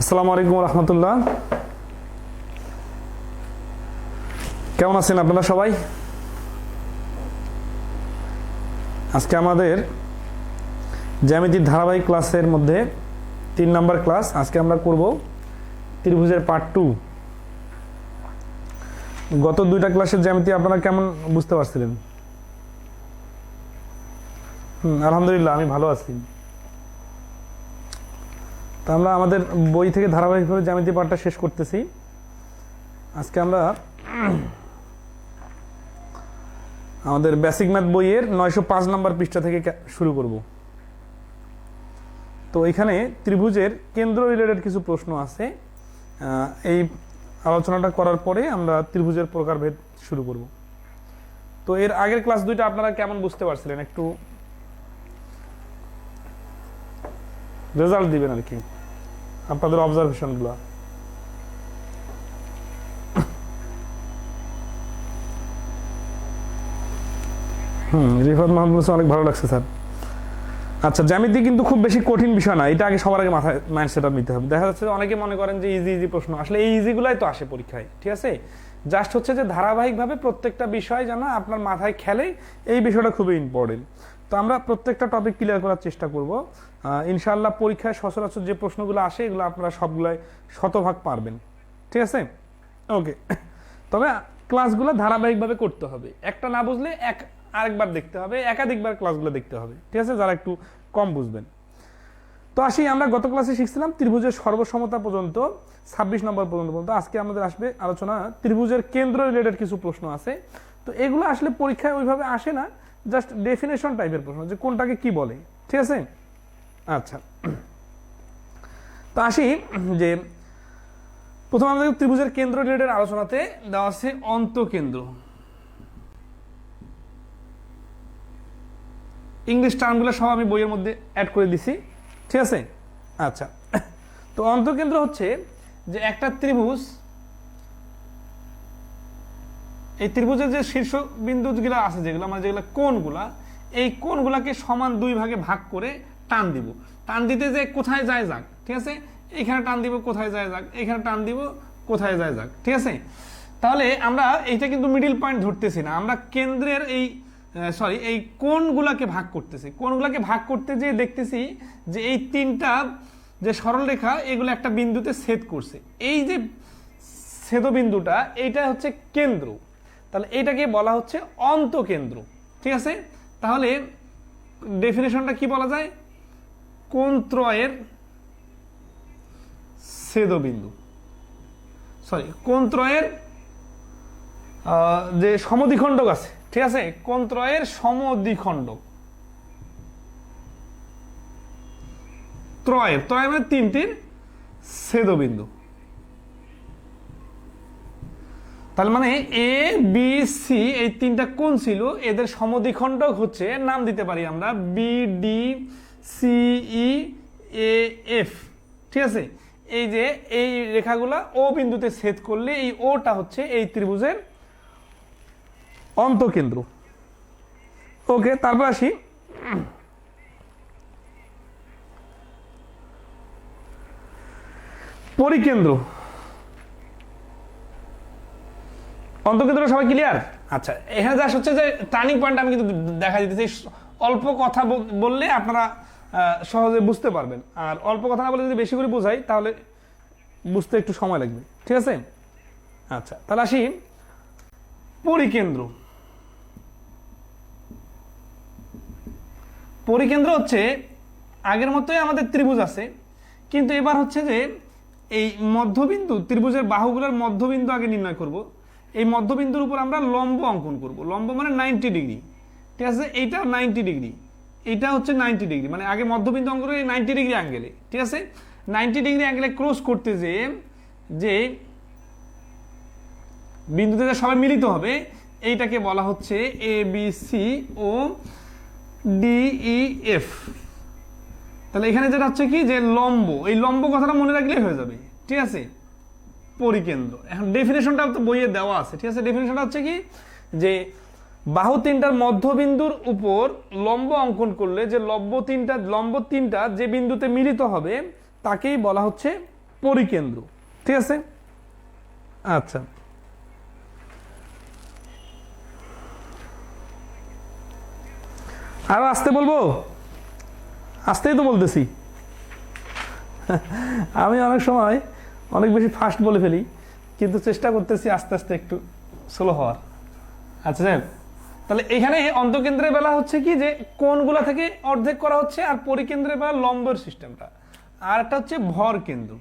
আসসালামু আলাইকুম রহমতুল্লাহ। কেমন আছেন আপনারা সবাই? আজকে আমাদের জ্যামিতির ধারাবাহিক ক্লাসের মধ্যে 3 নাম্বার ক্লাস। আজকে আমরা করব ত্রিভুজের পার্ট 2। গত 2টা ক্লাসের জ্যামিতি আপনারা কেমন বুঝতে পারছিলেন? আলহামদুলিল্লাহ, আমি ভালো আছি। তা আমরা আমাদের বই থেকে ধারাবাহিকভাবে জ্যামিতি পাঠটা শেষ করতেছি। আজকে আমরা আমাদের বেসিক ম্যাথ বইয়ের 905 নম্বর পৃষ্ঠা থেকে শুরু করব। তো এখানে ত্রিভুজের কেন্দ্র রিলেটেড কিছু প্রশ্ন আছে। এই আলোচনাটা করার পরে আমরা ত্রিভুজের প্রকারভেদ শুরু করব। তো এর আগের ক্লাস 2টা আপনারা কেমন বুঝতে পারছিলেন? একটু রেজাল্ট দিবেন আর কি, আপনাদের অবজারভেশনগুলো। রিফাত মাহমুদ বলছে অনেক ভালো লাগছে স্যার। আচ্ছা, জ্যামিতি কিন্তু খুব বেশি কঠিন বিষয় না, এটা আগে সবার আগে মাথায় মাইন্ডসেট আপ নিতে হবে। দেখা যাচ্ছে অনেকে মনে করেন যে ইজি প্রশ্ন, আসলে এই ইজিগুলাই তো আসে পরীক্ষায়, ঠিক আছে? জাস্ট হচ্ছে যে ধারাবাহিকভাবে প্রত্যেকটা বিষয় যেন আপনার মাথায় খেলে, এই বিষয়টা খুবই ইম্পর্টেন্ট। তো আমরা প্রত্যেকটা টপিক ক্লিয়ার করার চেষ্টা করব ইনশাআল্লাহ। পরীক্ষায় সচরাচর যে প্রশ্নগুলো আসে এগুলো আপনারা সবগুলাই শতভাগ পারবেন, ঠিক আছে? ওকে, তবে ক্লাসগুলো ধারাবাহিকভাবে করতে হবে। একটা না বুঝলে আরেকবার দেখতে হবে, একাধিকবার ক্লাসগুলো দেখতে হবে, ঠিক আছে, যারা একটু কম বুঝবেন। তো আসি, আমরা গত ক্লাসে শিখছিলাম ত্রিভুজের সর্বসমতা পর্যন্ত 26 নম্বর পর্যন্ত। আজকে আমাদের আসবে আলোচনা ত্রিভুজের কেন্দ্র রিলেটেড কিছু প্রশ্ন আছে। তো এগুলো আসলে পরীক্ষায় ওইভাবে আসে না, জাস্ট ডেফিনেশন টাইপের প্রশ্ন, যে কোনটাকে কি বলে, ঠিক আছে? আচ্ছা, তো আসি যে প্রথম আমাদের ত্রিভুজের কেন্দ্র রিলেটেড আলোচনাতে দেওয়া আছে অন্তঃকেন্দ্র। ইংলিশ টার্মগুলো সব আমি বইয়ের মধ্যে অ্যাড করে দিছি, ঠিক আছে? আচ্ছা, তো অন্তঃকেন্দ্র হচ্ছে যে একটা ত্রিভুজ, এই ত্রিভুজের যে শীর্ষ বিন্দুগুলো আছে, যেগুলো মানে যেগুলো কোণগুলা, এই কোণগুলাকে সমান 2 ভাগে ভাগ করে টান দিব। টান দিতে যে কোথায় যায় যাক, ঠিক আছে? এখানে টান দিব, কোথায় যায় যাক, এখানে টান দিব, কোথায় যায় যাক, ঠিক আছে? তাহলে আমরা এইটা কিন্তু মিডিল পয়েন্ট ধরতেছি না, আমরা কেন্দ্রের এই কোণগুলাকে ভাগ করতেছি। কোণগুলাকে ভাগ করতে যে দেখতেছি যে এই 3টা যে সরলরেখা, এগুলো একটা বিন্দুতে ছেদ করছে। এই যে ছেদবিন্দুটা, এইটা হচ্ছে কেন্দ্র, তাহলে এইটাকে বলা হচ্ছে অন্তঃকেন্দ্র, ঠিক আছে? তাহলে ডেফিনেশনটা কি বলা যায়? কোণত্রয়ের ছেদবিন্দু, কোণত্রয়ের যে সমদ্বিখণ্ডক আছে, ঠিক আছে? কোণত্রয়ের সমদ্বিখণ্ডক, ত্রয় মানে 3টির ছেদবিন্দু। তার মানে এ বি সি এই 3টা কোণ ছিল, এদের সমদ্বিখণ্ডক হচ্ছে, নাম দিতে পারি আমরা B D C E A F, ঠিক আছে? এই যে এই রেখাগুলা ও বিন্দুতে ছেদ করলে এই ওটা হচ্ছে এই ত্রিভুজের অন্তঃকেন্দ্র। ওকে, তারপর আসি পরিকেন্দ্র। অন্তঃকেন্দ্র সবাই ক্লিয়ার? আচ্ছা, এখানে যা হচ্ছে যে টার্নিং পয়েন্ট আমি কিন্তু দেখা দিতেছি। অল্প কথা বললে আপনারা সহজে বুঝতে পারবেন, আর অল্প কথা না বলে যদি বেশি করে বোঝাই তাহলে বুঝতে একটু সময় লাগবে, ঠিক আছে? আচ্ছা, তাহলে আসি পরিকেন্দ্র। পরিকেন্দ্র হচ্ছে আগের মতোই আমাদের ত্রিভুজ আছে, কিন্তু এবার হচ্ছে যে এই মধ্যবিন্দু, ত্রিভুজের বাহুগুলোর মধ্যবিন্দু আগে নির্ণয় করব। এই মধ্যবিন্দুর উপর আমরা লম্ব অঙ্কন করব। লম্ব মানে 90 ডিগ্রি, ঠিক আছে? এইটা 90 ডিগ্রি, এইটা হচ্ছে 90 ডিগ্রি, মানে আগে মধ্যবিন্দু অঙ্কন করে 90 ডিগ্রি অ্যাঙ্গেলে, ঠিক আছে? 90 ডিগ্রি অ্যাঙ্গেলে ক্রস করতে যে বিন্দুতে যে সবাই মিলিত হবে, এইটাকে বলা হচ্ছে এ বি সি ও ডি ই এফ। তাহলে এখানে যেটা হচ্ছে কি, যে লম্ব, এই লম্ব কথাটা মনে রাখলেই হয়ে যাবে, ঠিক আছে? পরিকেন্দ্র। এখন ডেফিনেশনটা তো বইয়ে দেওয়া আছে, ঠিক আছে? ডেফিনেশনটা হচ্ছে কি, যে বাহু 3টার মধ্যবিন্দুর উপর লম্ব অঙ্কন করলে যে লম্ব তিনটা যে বিন্দুতে মিলিত হবে তাকেই বলা হচ্ছে পরিকেন্দ্র। ঠিক আছে, আচ্ছা আরো আসতে বলবো? আসতেই তো বলতেছি। আমি অনেক সময় অনেক বেশি ফাস্ট বলে ফেলি, কিন্তু চেষ্টা করতেছি আস্তে আস্তে একটু স্লো হওয়ার। আচ্ছা স্যার, তাহলে এখানে অন্তকেন্দ্রের বেলা হচ্ছে কি যে কোণগুলা থেকে অর্ধেক করা হচ্ছে, আর পরিকেন্দ্রের বেলা লম্বের সিস্টেমটা, আর একটা হচ্ছে ভর কেন্দ্র।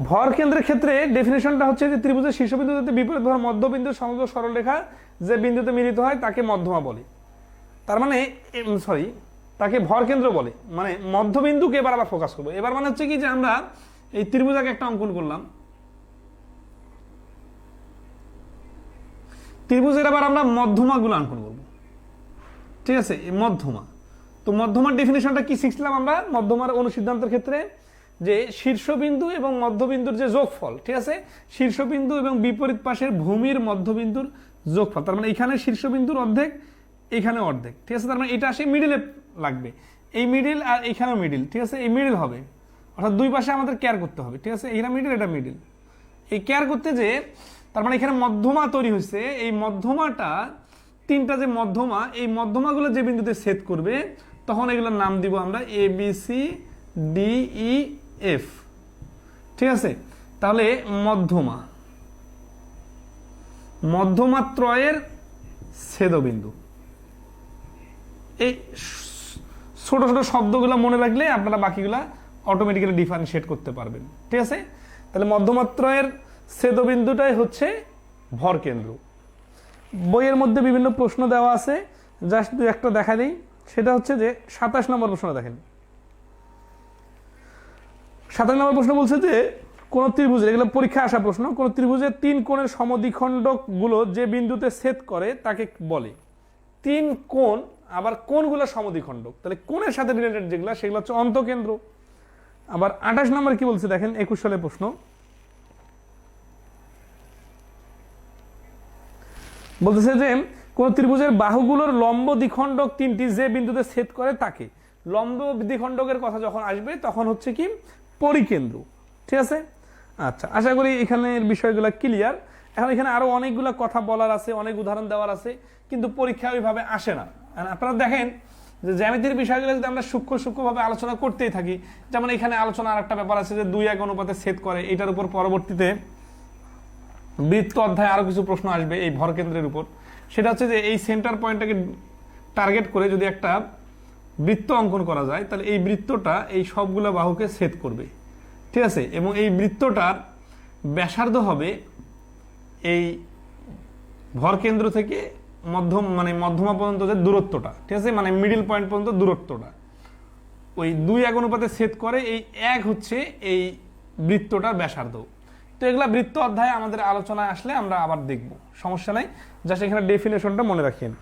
ভর কেন্দ্রের ক্ষেত্রে ডেফিনেশনটা হচ্ছে যে ত্রিভুজের শীর্ষবিন্দু থেকে বিপরীত ভর মধ্যবিন্দু সমগ্র সরলরেখা যে বিন্দুতে মিলিত হয় তাকে মধ্যমা বলে। তার মানে সরি, তাকে ভর কেন্দ্র বলে, মানে মধ্যবিন্দুকে এবার আবার ফোকাস করবো। এবার মানে হচ্ছে কি যে আমরা এই ত্রিভুজাকে একটা অঙ্কন করলাম, ত্রিভুজের আবার আমরা মধ্যমা গুলো অঙ্কন করবো। ঠিক আছে, মধ্যমা। তো মধ্যমার ডেফিনেশনটা কি শিখছিলাম আমরা মধ্যমার অনুসিদ্ধান্তের ক্ষেত্রে, যে শীর্ষবিন্দু এবং মধ্যবিন্দুর যে যোগফল, ঠিক আছে, শীর্ষবিন্দু এবং বিপরীত পাশের ভূমির মধ্যবিন্দুর যোগফল, তার মানে এখানে শীর্ষবিন্দুর অর্ধেক, এখানে অর্ধেক। ঠিক আছে, তার মানে এটা আসে মিডিলে লাগবে, এই মিডিল আর এখানেও মিডিল। ঠিক আছে, এই মিডিল হবে, অর্থাৎ দুই পাশে আমাদের কেয়ার করতে হবে। ঠিক আছে, এটা মিডিল, এটা মিডিল, এই কেয়ার করতে যে তার মানে এখানে মধ্যমা তৈরি হয়েছে। এই মধ্যমাটা, তিনটা যে মধ্যমা, এই মধ্যমাগুলো যে বিন্দুতে ছেদ করবে তখন এগুলোর নাম দিব আমরা A B C D E F. ঠিক আছে, তাহলে মধ্যমা, মধ্যমাত্রয়ের ছেদবিন্দু। এই ছোট ছোট শব্দগুলো মনে রাখলে আপনারা বাকিগুলা অটোমেটিক্যালি ডিফারেন্সিয়েট করতে পারবেন। ঠিক আছে, তাহলে মধ্যমাত্রয়ের ছেদবিন্দুটাই হচ্ছে ভর কেন্দ্র। বইয়ের মধ্যে বিভিন্ন প্রশ্ন দেওয়া আছে, জাস্ট দু একটা দেখা দিই। সেটা হচ্ছে যে 27 নম্বর প্রশ্ন দেখেন। 27 নম্বর প্রশ্ন বলছে যে কোন ত্রিভুজের, এগুলো পরীক্ষায় আসা প্রশ্ন, কোন ত্রিভুজের তিন কোণের সমদ্বিখণ্ডক গুলো যে বিন্দুতে ছেদ করে তাকে বলে। তিন কোণ, আবার কোণগুলো সমদ্বিখণ্ডক, তাহলে কোণের সাথে রিলেটেড যেগুলো সেগুলো হচ্ছে অন্তকেন্দ্র। আবার 28 নম্বর কি বলছে দেখেন, 21 সালের প্রশ্ন বলতেছে যে কোন ত্রিভুজের বাহুগুলোর লম্ব দ্বিখণ্ডক তিনটি যে বিন্দুতে ছেদ করে তাকে। লম্ব দ্বিখণ্ডকের কথা যখন আসবে তখন হচ্ছে কি পরিকেন্দ্র। ঠিক আছে, আচ্ছা আশা করি এখানের বিষয়গুলো ক্লিয়ার। এখন এখানে আরো অনেকগুলো কথা বলার আছে, অনেক উদাহরণ দেওয়ার আছে, কিন্তু পরীক্ষা ওইভাবে আসে না। আপনারা দেখেন যে জ্যামিতির বিষয়গুলো যদি আমরা সূক্ষ্মভাবে আলোচনা করতেই থাকি, যেমন এখানে আলোচনা আর একটা ব্যাপার আছে যে 2-1 অনুপাতে ছেদ করে, এটার উপর পরবর্তীতে বৃত্ত অধ্যায়ে আরো কিছু প্রশ্ন আসবে এই ভরকেন্দ্রের উপর। সেটা হচ্ছে যে এই সেন্টার পয়েন্টটাকে টার্গেট করে যদি একটা বৃত্ত অঙ্কন করা যায়, তাহলে এই বৃত্তটা এই সবগুলো বাহুকে ছেদ করবে। ঠিক আছে, এবং এই বৃত্তটার ব্যাসার্ধ হবে এই ভরকেন্দ্র থেকে মধ্যমা পর্যন্ত যে দূরত্বটা, ঠিক আছে, মানে মিডিল পয়েন্ট পর্যন্ত দূরত্বটা ওই 2-1 অনুপাতে ছেদ করে, এই 1 হচ্ছে এই বৃত্তটার ব্যাসার্ধ। তো এগুলা বৃত্ত অধ্যায়ে আমাদের আলোচনায় আসলে আমরা আবার দেখব, সমস্যা নাই, জাস্ট এখানে ডেফিনেশনটা মনে রাখেন।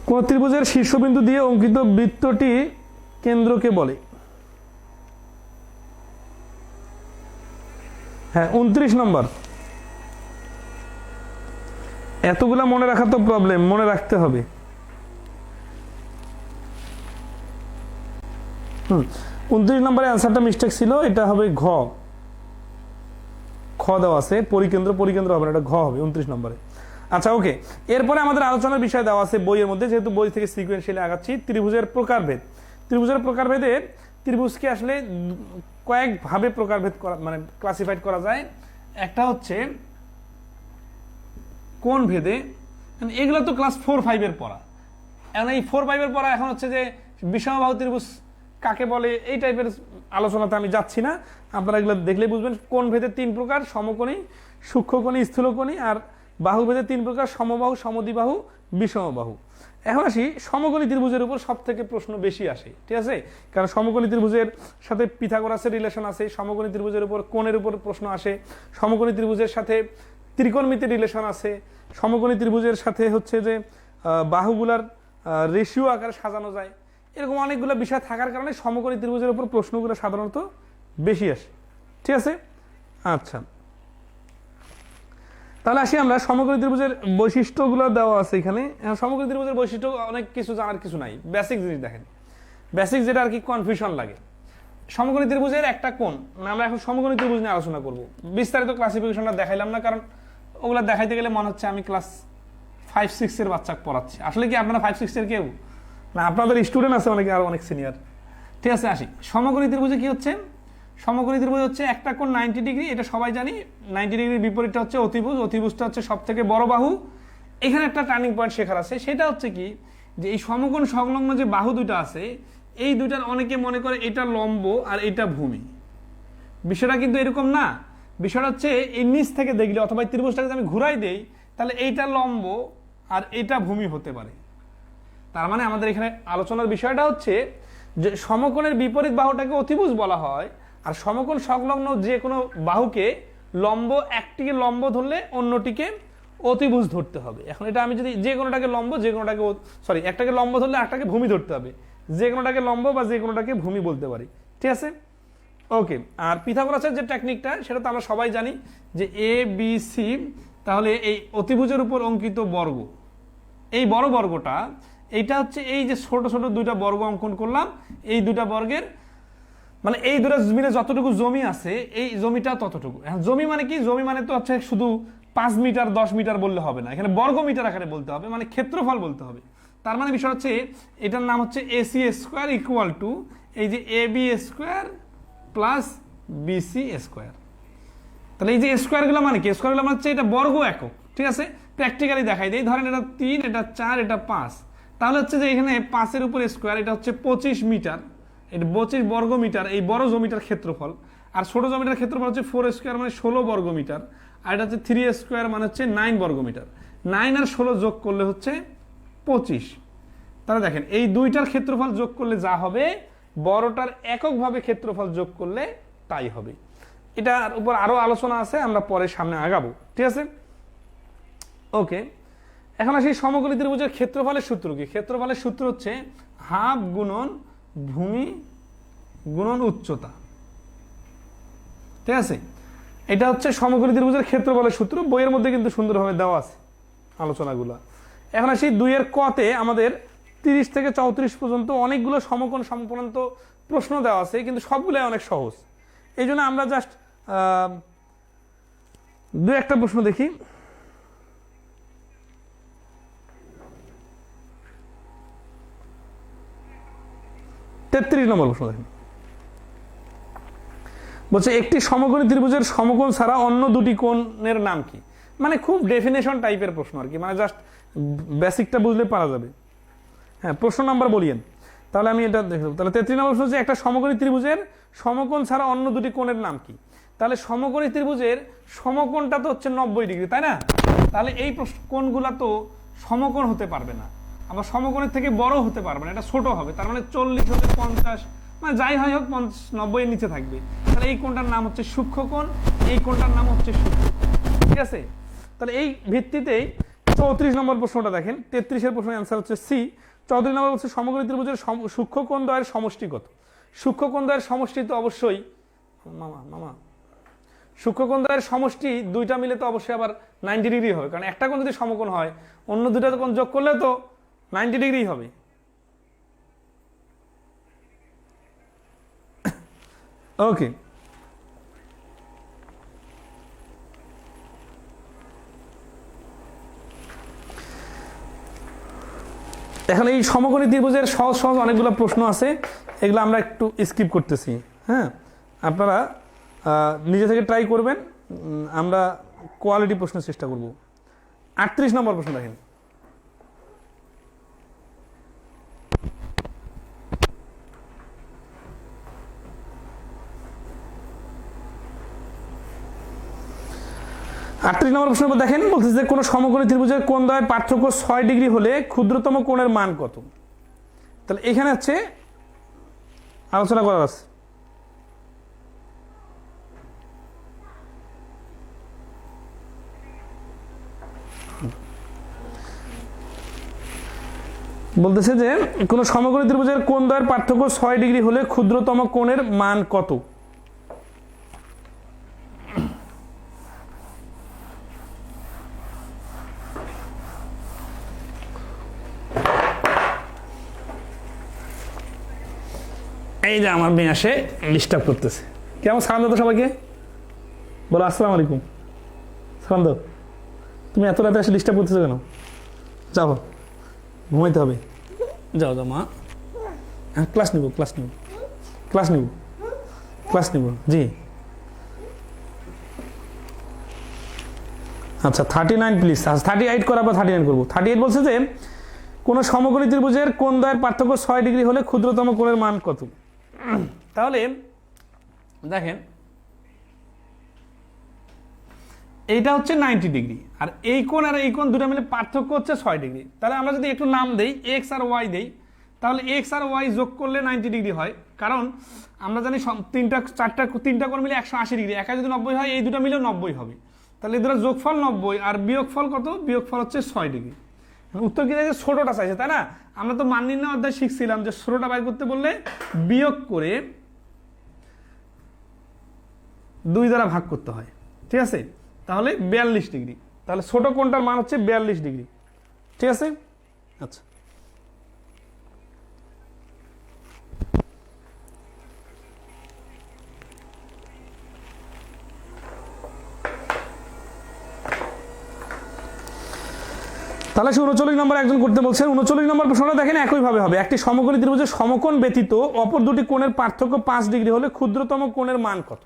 কোন ত্রিভুজের শীর্ষবিন্দু দিয়ে অঙ্কিত বৃত্তটি কেন্দ্রকে বলে? হ্যাঁ, 29 নম্বর। এতগুলা মনে রাখা তো প্রবলেম, মনে রাখতে হবে। 29 নম্বরে অ্যান্সারটা মিস্টেক ছিল, এটা হবে ঘ। খ দেওয়া আছে পরিকেন্দ্র হবে না, এটা ঘ হবে 29 নম্বরে। আচ্ছা ওকে, এরপরে আমাদের আলোচনার বিষয় দেওয়া আছে বইয়ের মধ্যে, যেহেতু বই থেকে সিকোয়েন্সিয়ালি আগাচ্ছি। ত্রিভুজের প্রকারভেদ। ত্রিভুজের প্রকারভেদে ত্রিভুজকে আসলে কয়েকভাবে প্রকারভেদ করা, মানে ক্লাসিফাইড করা যায়। একটা হচ্ছে কোন ভেদে, এগুলো তো ক্লাস 4-5 এর পড়া। এখন এই 4-5 এর পড়া এখন হচ্ছে যে বিষমবাহু ত্রিভুজ কাকে বলে, এই টাইপের আলোচনাতে আমি যাচ্ছি না। আপনারা এগুলো দেখলেই বুঝবেন। কোন ভেদে 3 প্রকার, সমকোণী, সূক্ষ্মকোণী, স্থূলকোণী, আর বাহু ভেদে 3 প্রকার, সমবাহু, সমদ্বিবাহু, বিষমবাহু। এখন আসি সমকোণী ত্রিভুজের উপর সব থেকে প্রশ্ন বেশি আসে। ঠিক আছে, কারণ সমকোণী ত্রিভুজের সাথে পিথাগোরাসের রিলেশন আছে, সমকোণী ত্রিভুজের উপর কোণের উপর প্রশ্ন আসে, সমকোণী ত্রিভুজের সাথে ত্রিকোণমিতির রিলেশন আছে, সমকোণী ত্রিভুজের সাথে হচ্ছে যে বাহুগুলার রেশিও আকারে সাজানো যায়। এরকম অনেকগুলো বিষয় থাকার কারণে সমকোণী ত্রিভুজের উপর প্রশ্নগুলো সাধারণত বেশি আসে। ঠিক আছে, আচ্ছা তাহলে আসি আমরা সমকোণী ত্রিভুজের বৈশিষ্ট্যগুলো দেওয়া আছে এখানে। সমকোণী ত্রিভুজের বৈশিষ্ট্য অনেক কিছু জানার কিছু নাই, বেসিক জিনিস দেখেন, বেসিক যেটা আর কি কনফিউশন লাগে। সমকোণী ত্রিভুজের একটা কোণ, মানে আমরা এখন সমকোণী ত্রিভুজ নিয়ে আলোচনা করব। বিস্তারিত ক্লাসিফিকেশনটা দেখাইলাম না, কারণ ওগুলো দেখাইতে গেলে মনে হচ্ছে আমি ক্লাস 5-6 এর বাচ্চা পড়াচ্ছি। আসলে কি আপনারা 5-6 এর কেউ না? আপনাদের স্টুডেন্ট আছে অনেকে, আর অনেক সিনিয়র। ঠিক আছে, আসি সমকোণী ত্রিভুজে কি হচ্ছে। সমকোণী ত্রিভুজ হচ্ছে একটা কোণ 90 ডিগ্রি, এটা সবাই জানি। 90 ডিগ্রির বিপরীতটা হচ্ছে অতিভুজ, অতিভুজটা হচ্ছে সব থেকে বড় বাহু। এখানে একটা টার্নিং পয়েন্ট শেখার আছে, সেটা হচ্ছে কি যে এই সমকোণ সংলগ্ন যে বাহু দুটো আছে, এই দুটার অনেকে মনে করে এটা লম্ব আর এটা ভূমি। বিষয়টা কিন্তু এরকম না। বিষয়টা হচ্ছে এই নিচ থেকে দেখলে অথবা ত্রিভুজটাকে আমি ঘুরাই দেই, তাহলে এইটা লম্ব আর এটা ভূমি হতে পারে। তার মানে আমাদের এখানে আলোচনার বিষয়টা হচ্ছে যে সমকোণের বিপরীত বাহুটাকে অতিভুজ বলা হয়, আর সমকোণ সংলগ্ন যে কোনো বাহুকে লম্ব, একটিকে লম্ব ধরলে অন্যটিকে অতিভুজ ধরতে হবে। এখন এটা আমি যদি যে কোনোটাকে লম্ব, যে কোনোটাকে একটাকে লম্ব ধরলে একটাকে ভূমি ধরতে হবে, যে কোনোটাকে লম্ব বা যে কোনোটাকে ভূমি বলতে পারি। ঠিক আছে, ওকে। আর পিথাগোরাসের যে টেকনিকটা সেটা তো আমরা সবাই জানি যে এ বি সি, তাহলে এই অতিভুজের উপর অঙ্কিত বর্গ, এই বড় বর্গটা, এইটা হচ্ছে এই যে ছোট ছোট দুইটা বর্গ অঙ্কন করলাম, এই দুটা বর্গের মানে এই দুটা মিলে যতটুকু জমি আছে এই জমিটা ততটুকু। জমি মানে কি? জমি মানে তো হচ্ছে শুধু 5 মিটার 10 মিটার বললে হবে না, এখানে বর্গ মিটার আকারে বলতে হবে, মানে ক্ষেত্রফল বলতে হবে। তার মানে বিষয় হচ্ছে এটার নাম হচ্ছে এসি স্কোয়ার ইকুয়াল টু এই যে A B square plus BC square. তাহলে এই যে স্কোয়ারগুলো মানে কি? স্কোয়ারগুলো মানে হচ্ছে এটা বর্গ একক। ঠিক আছে, প্র্যাকটিক্যালি দেখাই দিই। ধরেন এটা 3, এটা 4, এটা 5, তাহলে হচ্ছে যে এখানে 5-এর উপর স্কোয়ার, এটা হচ্ছে 25 মিটার, এটা 25 বর্গ মিটার এই বড় জমিটার ক্ষেত্রফল। আর ছোট জমিটার ক্ষেত্রফল হচ্ছে 4 স্কোয়ার মানে 16 বর্গ মিটার, আর এটা হচ্ছে 3 স্কোয়ার মানে হচ্ছে 9 বর্গ মিটার। 9 আর 16 যোগ করলে হচ্ছে 25। তাহলে দেখেন এই দুইটার ক্ষেত্রফল যোগ করলে যা হবে, বড়টার এককভাবে ক্ষেত্রফল যোগ করলে তাই হবে। এটার উপর আরো আলোচনা আছে, আমরা পরে সামনে আগাবো। ঠিক আছে, ওকে। এখন আসি সমকোণী ত্রিভুজের ক্ষেত্রফলের সূত্র কি? ক্ষেত্রফলের সূত্র হচ্ছে হাফ গুণন ভূমি গুণন উচ্চতা। ঠিক আছে, এটা হচ্ছে সমকোণী ত্রিভুজের ক্ষেত্রফলের সূত্র, বইয়ের মধ্যে কিন্তু সুন্দরভাবে দেওয়া আছে আলোচনাগুলো। এখন আসি 2-এর কতে আমাদের 30 থেকে 34 পর্যন্ত অনেকগুলো সমকোণ সংক্রান্ত প্রশ্ন দেওয়া আছে, কিন্তু সবগুলোই অনেক সহজ। এই জন্য আমরা জাস্ট 2-একটা প্রশ্ন দেখি। নম্বর প্রশ্ন দেখেন, বলছে একটি সমকোণী ত্রিভুজের সমকোণ ছাড়া অন্য দুটি কোণের নাম কি? মানে খুব ডেফিনেশন টাইপের প্রশ্ন আর কি, মানে জাস্ট বেসিকটা বুঝলে পারা যাবে। হ্যাঁ, প্রশ্ন নাম্বার বলিয়েন, তাহলে আমি এটা দেখব। তাহলে 33 নম্বর প্রশ্ন হচ্ছে একটা সমকোণী ত্রিভুজের সমকোণ ছাড়া অন্য দুটি কোণের নাম কি? তাহলে সমকোণী ত্রিভুজের সমকোণটা তো হচ্ছে 90 ডিগ্রি, তাই না? তাহলে এই কোণগুলা তো সমকোণ হতে পারবে না, আবার সমকোণের থেকে বড় হতে পারবে না, এটা ছোট হবে। তার মানে 40 হতে 50, মানে যাই হয় হোক 90 এর নিচে থাকবে। তাহলে এই কোণটার নাম হচ্ছে সূক্ষ্মকোণ, এই কোণটার নাম হচ্ছে সূক্ষ্ম। ঠিক আছে, তাহলে এই ভিত্তিতেই 34 নম্বর প্রশ্নটা দেখেন। 33-এর প্রশ্নের অ্যান্সার হচ্ছে সি। 34 নম্বর হচ্ছে সমকোণী ত্রিভুজের সূক্ষ্মকোণ দ্বয়ের সমষ্টি কত? সূক্ষ্মকোণ দ্বয়ের সমষ্টি তো অবশ্যই সূক্ষ্মকোণ দ্বয়ের সমষ্টি দুইটা মিলে তো অবশ্যই আবার 90 ডিগ্রি হবে, কারণ একটা কোণ যদি সমকোণ হয় অন্য দুইটা কোণ যোগ করলে তো 90 ডিগ্রি হবে। ওকে, এখন এই সমকোণী ত্রিভুজের সহজ সহজ অনেকগুলো প্রশ্ন আছে, এগুলো আমরা একটু স্কিপ করতেছি। হ্যাঁ, আপনারা নিজে থেকে ট্রাই করবেন, আমরা কোয়ালিটি প্রশ্নের চেষ্টা করব। 38 নম্বর প্রশ্ন দেখেন, নম্বর প্রশ্ন দেখেন, বলতেছে যে কোন সমকোণী ত্রিভুজের কোণ দ্বয়ের পার্থক্য 6 ডিগ্রি হলে ক্ষুদ্রতম কোণের মান কত? তাহলে এখানে হচ্ছে আলোচনা করার আছে। বলতেছে যে কোন সমকোণী ত্রিভুজের কোণ দ্বয়ের পার্থক্য 6 ডিগ্রি হলে ক্ষুদ্রতম কোণের মান কত? এই যে আমার মেয়ে আসে ডিস্টার্ব করতেছে। কেমন সালাম দাও তো সবাইকে, বলো আসসালামু আলাইকুম। সালাম দাও। তুমি এত রাতে এসে ডিস্টার্ব করতেছো কেন? যাও ঘুমাইতে হবে, যাও যাও মা। হ্যাঁ ক্লাস নিব ক্লাস নিব ক্লাস নিব ক্লাস নিব জি। আচ্ছা 39 প্লিজ। 38 করার পর 39 করবো। 38 বলছে যে কোনো সমকোণী ত্রিভুজের কোণ দ্বয়ের পার্থক্য 6 ডিগ্রি হলে ক্ষুদ্রতম কোণের মান কত? তাহলে দেখেন এইটা হচ্ছে 90 ডিগ্রি, আর এই কোণ আর এই কোণ দুটো মিলে পার্থক্য হচ্ছে 6 ডিগ্রি। তাহলে আমরা যদি একটু নাম দেই এক্স আর ওয়াই দেই, তাহলে এক্স আর ওয়াই যোগ করলে 90 ডিগ্রি হয়। কারণ আমরা জানি তিনটা কোণ মিলে 180 ডিগ্রি, একা যদি 90 হয় এই দুটো মিলেও 90 হবে। তাহলে এই দুটো যোগফল 90 আর বিয়োগফল কত? বিয়োগফল হচ্ছে 6 ডিগ্রি। উত্তর কি চাইছে? ছোটটা চাইছে, তাই না? আমরা তো মান নির্ণয় অধ্যায় শিখছিলাম যে ছোটটা বাইর করতে বললে বিয়োগ করে 2 দ্বারা ভাগ করতে হয়, ঠিক আছে? তাহলে 42 ডিগ্রি। তাহলে ছোট কোণটার মান হচ্ছে 42 ডিগ্রি, ঠিক আছে? আচ্ছা তাহলে 39 নম্বর একজন করতে বলছেন। 39 নম্বর প্রশ্নটা দেখেন একইভাবে হবে। একটি সমকোণী ত্রিভুজের সমকোণ ব্যতীত অপর দুটি কোণের পার্থক্য 5 ডিগ্রি হলে ক্ষুদ্রতম কোণের মান কত?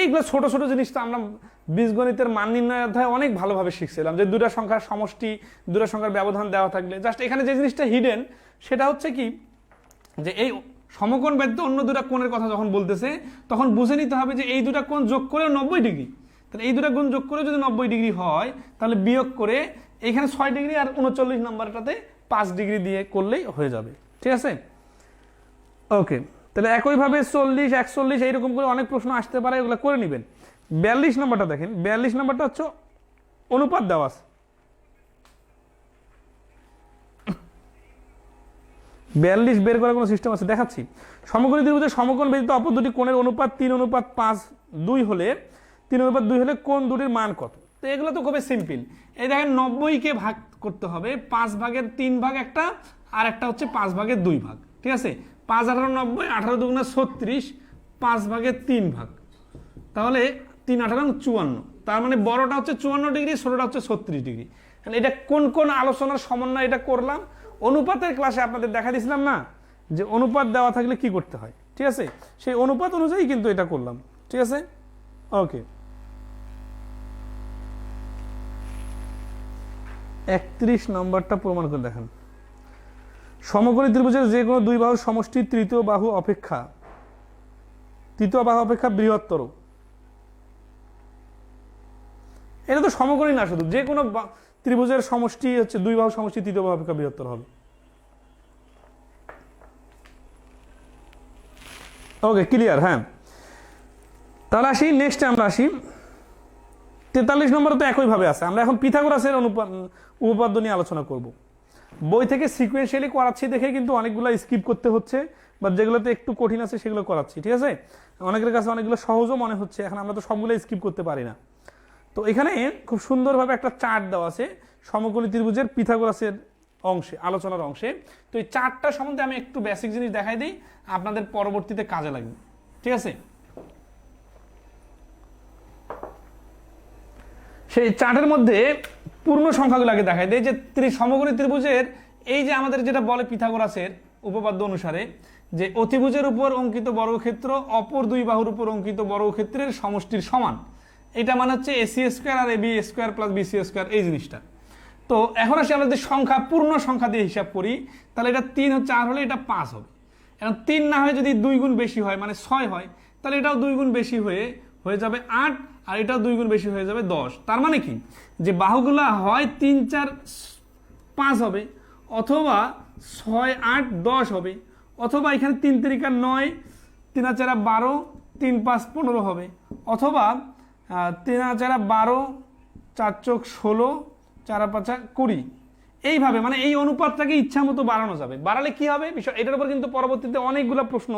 এইগুলো ছোট ছোট জিনিস তো আমরা বীজগণিতের মান নির্ণয় অধ্যায়ে অনেক ভালোভাবে শিখছিলাম যে দুটা সংখ্যার সমষ্টি, দুটা সংখ্যার ব্যবধান দেওয়া থাকলে জাস্ট এখানে যে জিনিসটা হিডেন সেটা হচ্ছে কি যে এই সমকোণ ব্যতীত অন্য দুটা কোণের কথা যখন বলতেছে তখন বুঝে নিতে হবে যে এই দুটা কোণ যোগ করেও 90 ডিগ্রি। তাহলে এই দুটা কোণ যোগ করে যদি 90 ডিগ্রি হয় তাহলে বিয়োগ করে এখানে 6 ডিগ্রি আর 39 নম্বরটাতে 5 ডিগ্রি দিয়ে করলেই হয়ে যাবে, ঠিক আছে? ওকে, তাহলে একইভাবে 40, 41 এইরকম করে অনেক প্রশ্ন আসতে পারে, এগুলো করে নেবেন। 42 নম্বরটা দেখেন, 42 নম্বরটা হচ্ছে অনুপাত দেওয়া আছে। 42 বের করার কোনো সিস্টেম আছে? দেখাচ্ছি। সমকোণী ত্রিভুজের সমকোণ ব্যতীত অপর দুটি কোণের অনুপাত 3:5 হলে 3:2 হলে কোণ দুটির মান কত? তো এগুলো তো খুবই সিম্পল। এই দেখেন 90কে ভাগ করতে হবে 5 ভাগের 3 ভাগ একটা, আর একটা হচ্ছে 5 ভাগের 2 ভাগ, ঠিক আছে? 5 18 90, 18 দুগুণে 36, 5 ভাগের 3 ভাগ, তাহলে 3 18 54। তার মানে বড়টা হচ্ছে 54 ডিগ্রি, ছোটটা হচ্ছে 36 ডিগ্রি। এটা কোন কোন আলোচনার সমন্বয় এটা করলাম? অনুপাতের ক্লাসে আপনাদের দেখা দিয়েছিলাম না যে অনুপাত দেওয়া থাকলে কি করতে হয়, ঠিক আছে? সেই অনুপাত অনুযায়ী কিন্তু এটা করলাম, ঠিক আছে? ওকে, 31 নম্বরটা প্রমাণ করে দেখেন। সমকোণী ত্রিভুজের যে কোনো দুই বাহুর সমষ্টি তৃতীয় বাহু অপেক্ষা বৃহত্তর। এটা তো সমকোণী না, শুধু যে কোনো ত্রিভুজের সমষ্টি হচ্ছে দুই বাহু সমষ্টি তৃতীয় বাহু অপেক্ষা বৃহত্তর হবে। ওকে, ক্লিয়ার? হ্যাঁ, তাহলে আসি নেক্সটে, আমরা আসি 43 নম্বরে তো একইভাবে আছে। আমরা এখন পিথাগোরাসের উপপাদ্য নিয়ে আলোচনা করব। বই থেকে সিকোয়েন্সিয়ালি করাচ্ছি দেখে কিন্তু অনেকগুলো স্কিপ করতে হচ্ছে, বা যেগুলোতে একটু কঠিন আছে সেগুলো করাচ্ছি, ঠিক আছে? অনেকের কাছে অনেকগুলো সহজও মনে হচ্ছে, এখন আমরা তো সবগুলো স্কিপ করতে পারি না। তো এখানে খুব সুন্দরভাবে একটা চার্ট দেওয়া আছে সমকোণী ত্রিভুজের পিথাগোরাসের অংশে, আলোচনার অংশে। তো এই চার্টটা সম্বন্ধে আমি একটু বেসিক জিনিস দেখাই দিই, আপনাদের পরবর্তীতে কাজে লাগবে, ঠিক আছে? সেই চার্টের মধ্যে পূর্ণ সংখ্যাগুলো আগে দেখাই দেয় যে সমকোণী ত্রিভুজের এই যে আমাদের যেটা বলে পিথাগোরাসের উপপাদ্য অনুসারে যে অতিভুজের উপর অঙ্কিত বর্গক্ষেত্র অপর দুই বাহুর উপর অঙ্কিত বর্গক্ষেত্রের সমষ্টির সমান। এটা মানে হচ্ছে AC স্কয়ার আর AB square plus BC square, এই জিনিসটা। তো এখন আসি আমরা যদি সংখ্যা পূর্ণ সংখ্যা দিয়ে হিসাব করি তাহলে এটা 3 হচ্ছে, 4 হলে এটা 5 হবে। এখন 3 না হয় যদি 2 গুণ বেশি হয় মানে 6 হয়, তাহলে এটাও 2 গুণ বেশি হয়ে যাবে 8, আর এটাও 2 গুণ বেশি হয়ে যাবে 10। তার মানে কি যে বাহুগুলা হয় 3 4 5 হবে, অথবা 6 8 10 হবে, অথবা এখানে 3 3 9, 3 4 12, 3 5 15 হবে, অথবা 3 4 12, 4 চোখ 16, 4 5 20। এইভাবে মানে এই অনুপাতটাকে ইচ্ছা মতো বাড়ানো যাবে। বাড়ালে কি হবে বিষয়, এটার উপর কিন্তু পরবর্তীতে অনেকগুলো প্রশ্ন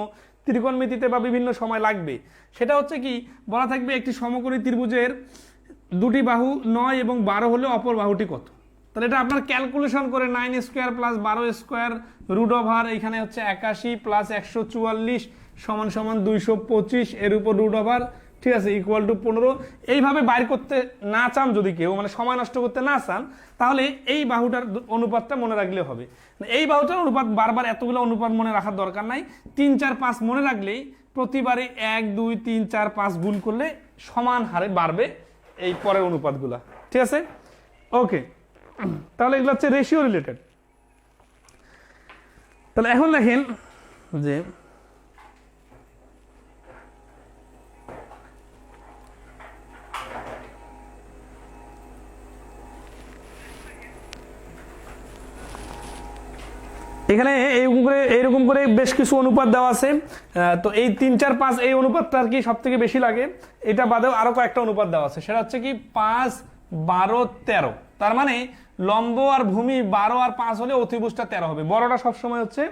ত্রিকোণমিতিতে বা বিভিন্ন সময় লাগবে। সেটা হচ্ছে কি বলা থাকবে একটি সমকোণী ত্রিভুজের দুটি বাহু 9 এবং 12 হলে অপর বাহুটি কত। তাহলে এটা আপনার ক্যালকুলেশন করে 9 square plus 12 square root over এখানে হচ্ছে 81 প্লাস 144 সমান সমান 225 এর উপর রুট ওভার, ঠিক আছে, ইকুয়াল টু 15। এইভাবে বাইর করতে না চান যদি কেউ, মানে সময় নষ্ট করতে না চান, তাহলে এই বাহুটার অনুপাতটা মনে রাখলে হবে। এই বাহুটার অনুপাত বারবার এতগুলো অনুপাত মনে রাখার দরকার নাই, 3 4 5 মনে রাখলেই প্রতিবারে 1 2 3 4 5 গুণ করলে সমান হারে বাড়বে এই পরের অনুপাতগুলা, ঠিক আছে। ওকে, তাহলে এগুলো হচ্ছে রেশিও রিলেটেড। তাহলে এখন দেখেন যে এখানে এইরকম করে বেশ কিছু অনুপাত দেওয়া আছে। তো এই 3 4 5 এই অনুপাতটা আর কি সব থেকে বেশি লাগে। এটা বাদেও আরো কয়েকটা অনুপাত দেওয়া আছে, সেটা হচ্ছে কি 5 12 13। তার মানে লম্ব আর ভূমি 12 আর 5 হলে অতিভুজটা 13 হবে, বড়টা সবসময় হচ্ছে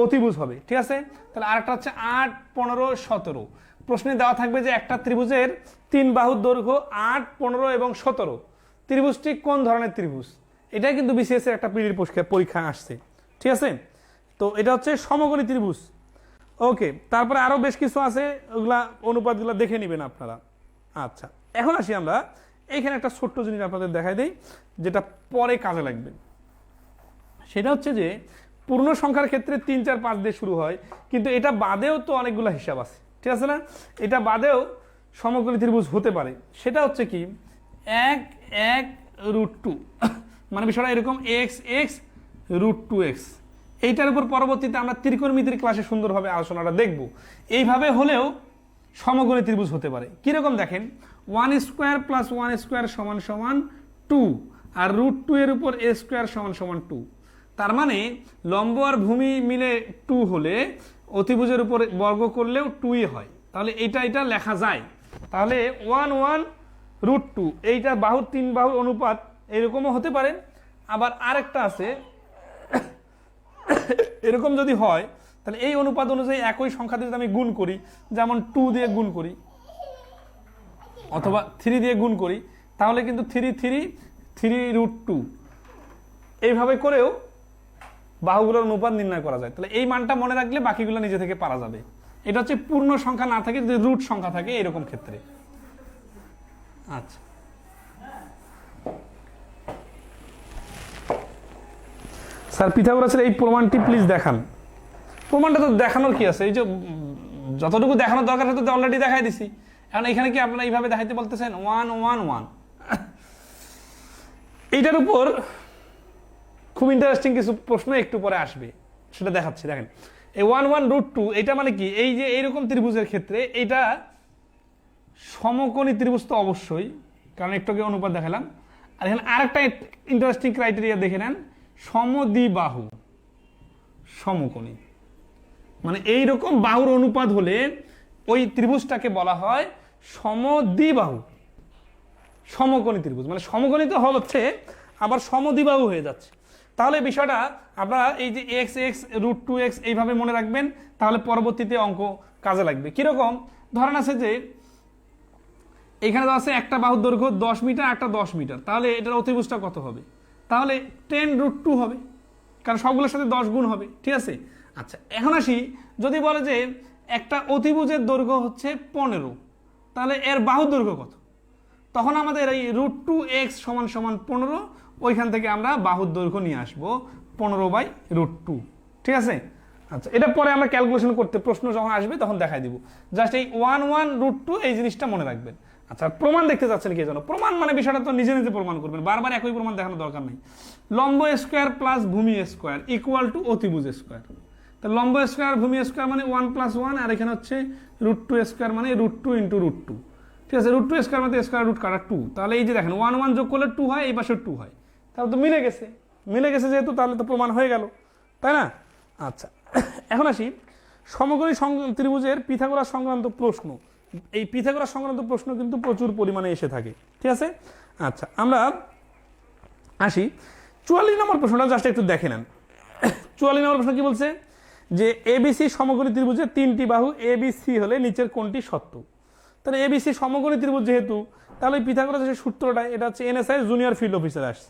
অতিভুজ হবে, ঠিক আছে। তাহলে আরেকটা হচ্ছে 8 15 17। প্রশ্নে দেওয়া থাকবে যে একটা ত্রিভুজের 3 বাহুর দৈর্ঘ্য 8 15 এবং 17, ত্রিভুজটি কোন ধরনের ত্রিভুজ? এটাই কিন্তু বিসিএস এর একটা পিডির পরীক্ষা আসছে, ঠিক আছে। তো এটা হচ্ছে সমকোণী ত্রিভুজ। ওকে, তারপরে আরো বেশ কিছু আছে, ওগুলা অনুপাতগুলো দেখে নেবেন আপনারা। আচ্ছা, এখন আসি আমরা এইখানে একটা ছোট্ট জিনিস আপনাদের দেখাই দেই, যেটা পরে কাজে লাগবে। সেটা হচ্ছে যে পূর্ণ সংখ্যার ক্ষেত্রে 3 4 5 দিয়ে শুরু হয়, কিন্তু এটা বাদেও তো অনেকগুলো হিসাব আছে, ঠিক আছে না। এটা বাদেও সমকোণী ত্রিভুজ হতে পারে। সেটা হচ্ছে কি 1 1 √2, মানে বিষয়টা এরকম x x √2x। এইটার উপর পরবর্তীতে আমরা ত্রিকোণমিতির ক্লাসে সুন্দরভাবে আলোচনাটা দেখব। এইভাবে হলেও সমকোণী ত্রিভুজ হতে পারে। কিরকম দেখেন, 1 স্কোয়ার প্লাস 1 স্কোয়ার সমান সমান 2, আর √2 এর উপর a স্কোয়ার সমান সমান 2। তার মানে লম্ব আর ভূমি মিলে 2 হলে অতিভুজের উপর বর্গ করলেও 2ই হয়। তাহলে এটা লেখা যায়। তাহলে 1 1 √2, এইটা বাহুর 3 বাহুর অনুপাত এরকমও হতে পারে। আবার আরেকটা আছে, এরকম যদি হয় তাহলে এই অনুপাত অনুযায়ী একই সংখ্যা দিয়ে যদি আমি গুণ করি, যেমন 2 দিয়ে গুণ করি অথবা 3 দিয়ে গুণ করি, তাহলে কিন্তু 3 3 3 √2 এইভাবে করেও বাহুগুলোর অনুপাত নির্ণয় করা যায়। তাহলে এই মানটা মনে রাখলে বাকিগুলো নিজে থেকে পারা যাবে। এটা হচ্ছে পূর্ণ সংখ্যা না থাকে, যদি রুট সংখ্যা থাকে এরকম ক্ষেত্রে। আচ্ছা, স্যার পিথাগোরাসের এই প্রমাণটি প্লিজ দেখান। প্রমাণটা তো দেখানোর কি আছে, এই যে যতটুকু দেখানোর দরকার সেটা তো অলরেডি দেখাই দিছি। এখন এখানে কি আপনারা এইভাবে দেখাইতে বলতেছেন 1 1 1? এইটার উপর খুব ইন্টারেস্টিং কিছু প্রশ্ন একটু পরে আসবে, সেটা দেখাচ্ছি। দেখেন এই 1 1 √2 এটা মানে কি, এই যে এইরকম ত্রিভুজের ক্ষেত্রে এটা সমকোণী ত্রিভুজ তো অবশ্যই, কারণ একটু আগে অনুপাত দেখালাম। আর এখানে আরেকটা ইন্টারেস্টিং ক্রাইটেরিয়া দেখে নেন, সমদ্বিবাহু সমকোণী। মানে এইরকম বাহুর অনুপাত হলে ওই ত্রিভুজটাকে বলা হয় সমদ্বিবাহু সমকোণী ত্রিভুজ। মানে সমকোণী তো হচ্ছে, আবার সমদ্বিবাহু হয়ে যাচ্ছে। তাহলে বিষয়টা আপনারা এই যে x x √2x এইভাবে মনে রাখবেন, তাহলে পরবর্তীতে অঙ্ক কাজে লাগবে। কিরকম, ধরেন আছে যে এখানে আছে একটা বাহুর দৈর্ঘ্য 10 মিটার, একটা 10 মিটার, তাহলে এটার অতিভুজটা কত হবে? তাহলে 10 √2 হবে, কারণ সবগুলোর সাথে 10 গুণ হবে, ঠিক আছে। আচ্ছা, এখন আসি, যদি বলে যে একটা অতিভুজের দৈর্ঘ্য হচ্ছে 15, তাহলে এর বাহুর দৈর্ঘ্য কত? তখন আমাদের এই √2x সমান সমান 15, ওইখান থেকে আমরা বাহুর দৈর্ঘ্য নিয়ে আসবো 15/√2, ঠিক আছে। আচ্ছা, এটা পরে আমরা ক্যালকুলেশন করতে প্রশ্ন যখন আসবে তখন দেখাই দিব। জাস্ট এই 1 1 √2 এই জিনিসটা মনে রাখবেন। আচ্ছা, প্রমাণ দেখতে চাচ্ছেন কি জানো? প্রমাণ মানে বিষয়টা তো নিজে নিজে প্রমাণ করবেন, বারবার একই প্রমাণ দেখানোর দরকার নেই। লম্ব স্কোয়ার প্লাস ভূমি স্কোয়ার ইকুয়াল টু অতিভুজ স্কোয়ার। তো লম্ব স্কোয়ার ভূমি স্কোয়ার মানে 1 + 1, আর এখানে হচ্ছে √2 স্কোয়ার মানে √2 × √2, ঠিক আছে। √2 স্কোয়ার মানে স্কোয়ার রুট কাটা 2। তাহলে এই যে দেখেন 1 1 যোগ করলে 2 হয়, এই পাশে 2 হয়, তাহলে তো মিলে গেছে। যেহেতু তাহলে তো প্রমাণ হয়ে গেল, তাই না? আচ্ছা, এখন আসি সমকোণী ত্রিভুজের পিথাগোরাস সংক্রান্ত প্রশ্ন। এই পিথাগোরাস সংক্রান্ত প্রশ্ন কিন্তু প্রচুর পরিমাণে এসে থাকে, ঠিক আছে। আচ্ছা, আমরা আসি 44 নম্বর প্রশ্নটা, জাস্ট একটু দেখে নেন। 44 নম্বর প্রশ্ন কি বলছে, যে এবিসি সমকোণী ত্রিভুজের 3টি বাহু এবিসি হলে নিচের কোনটি সত্য? তাহলে এবিসি সমকোণী ত্রিভুজ যেহেতু, তাহলে পিথাগোরাসের সূত্রটা এটা হচ্ছে এনএসআই জুনিয়র ফিল্ড অফিসার আসছে।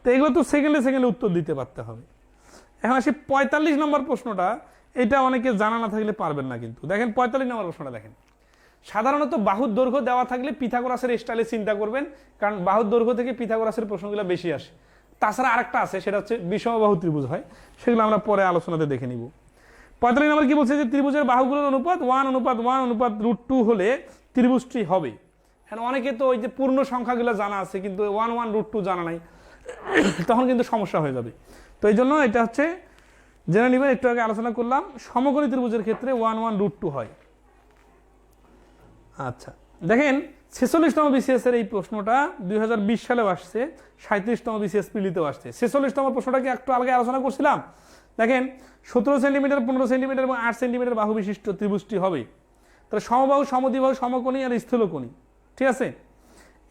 তো এগুলো তো সেকেন্ডে সেকেন্ডে উত্তর দিতে পারতে হবে। এখন আসি 45 নম্বর প্রশ্নটা, এটা অনেকে জানা না থাকলে পারবেন না। কিন্তু দেখেন 45 নম্বর প্রশ্নটা দেখেন, সাধারণত বাহুর দৈর্ঘ্য দেওয়া থাকলে পিথাগোরাসের স্টাইলে চিন্তা করবেন, কারণ বাহুর দৈর্ঘ্য থেকে পিথাগোরাসের প্রশ্নগুলো বেশি আসে। তাছাড়া আরেকটা আছে, সেটা হচ্ছে বিষমবাহু ত্রিভুজ হয়, সেগুলো আমরা পরে আলোচনাতে দেখে নিব। 45 নম্বর কি বলছে যে ত্রিভুজের বাহুগুলোর অনুপাত 1:1:2 হলে ত্রিভুজটি হবে। হ্যাঁ, অনেকে তো ওই যে পূর্ণ সংখ্যাগুলো জানা আছে কিন্তু 1:1√2 জানা নাই, তখন কিন্তু সমস্যা হয়ে যাবে। তো এই জন্য এটা হচ্ছে জেনে নেবেন, একটু আগে আলোচনা করলাম সমকোণী ত্রিভুজের ক্ষেত্রে 1:1√2 হয়। আচ্ছা দেখেন 46তম বিসিএস এর এই প্রশ্নটা 2020 সালেও আসছে, 37তম বিসিএস পিলিতেও আসছে। 46তম প্রশ্নটাকে একটু আগে আলোচনা করছিলাম। দেখেন 17 সেন্টিমিটার, 15 সেন্টিমিটার এবং 8 সেন্টিমিটার বাহু বিশিষ্ট ত্রিভুজটি হবে। তাহলে সমবাহু, সমদ্বিবাহু, সমকোণী আর স্থূলকোণী, ঠিক আছে?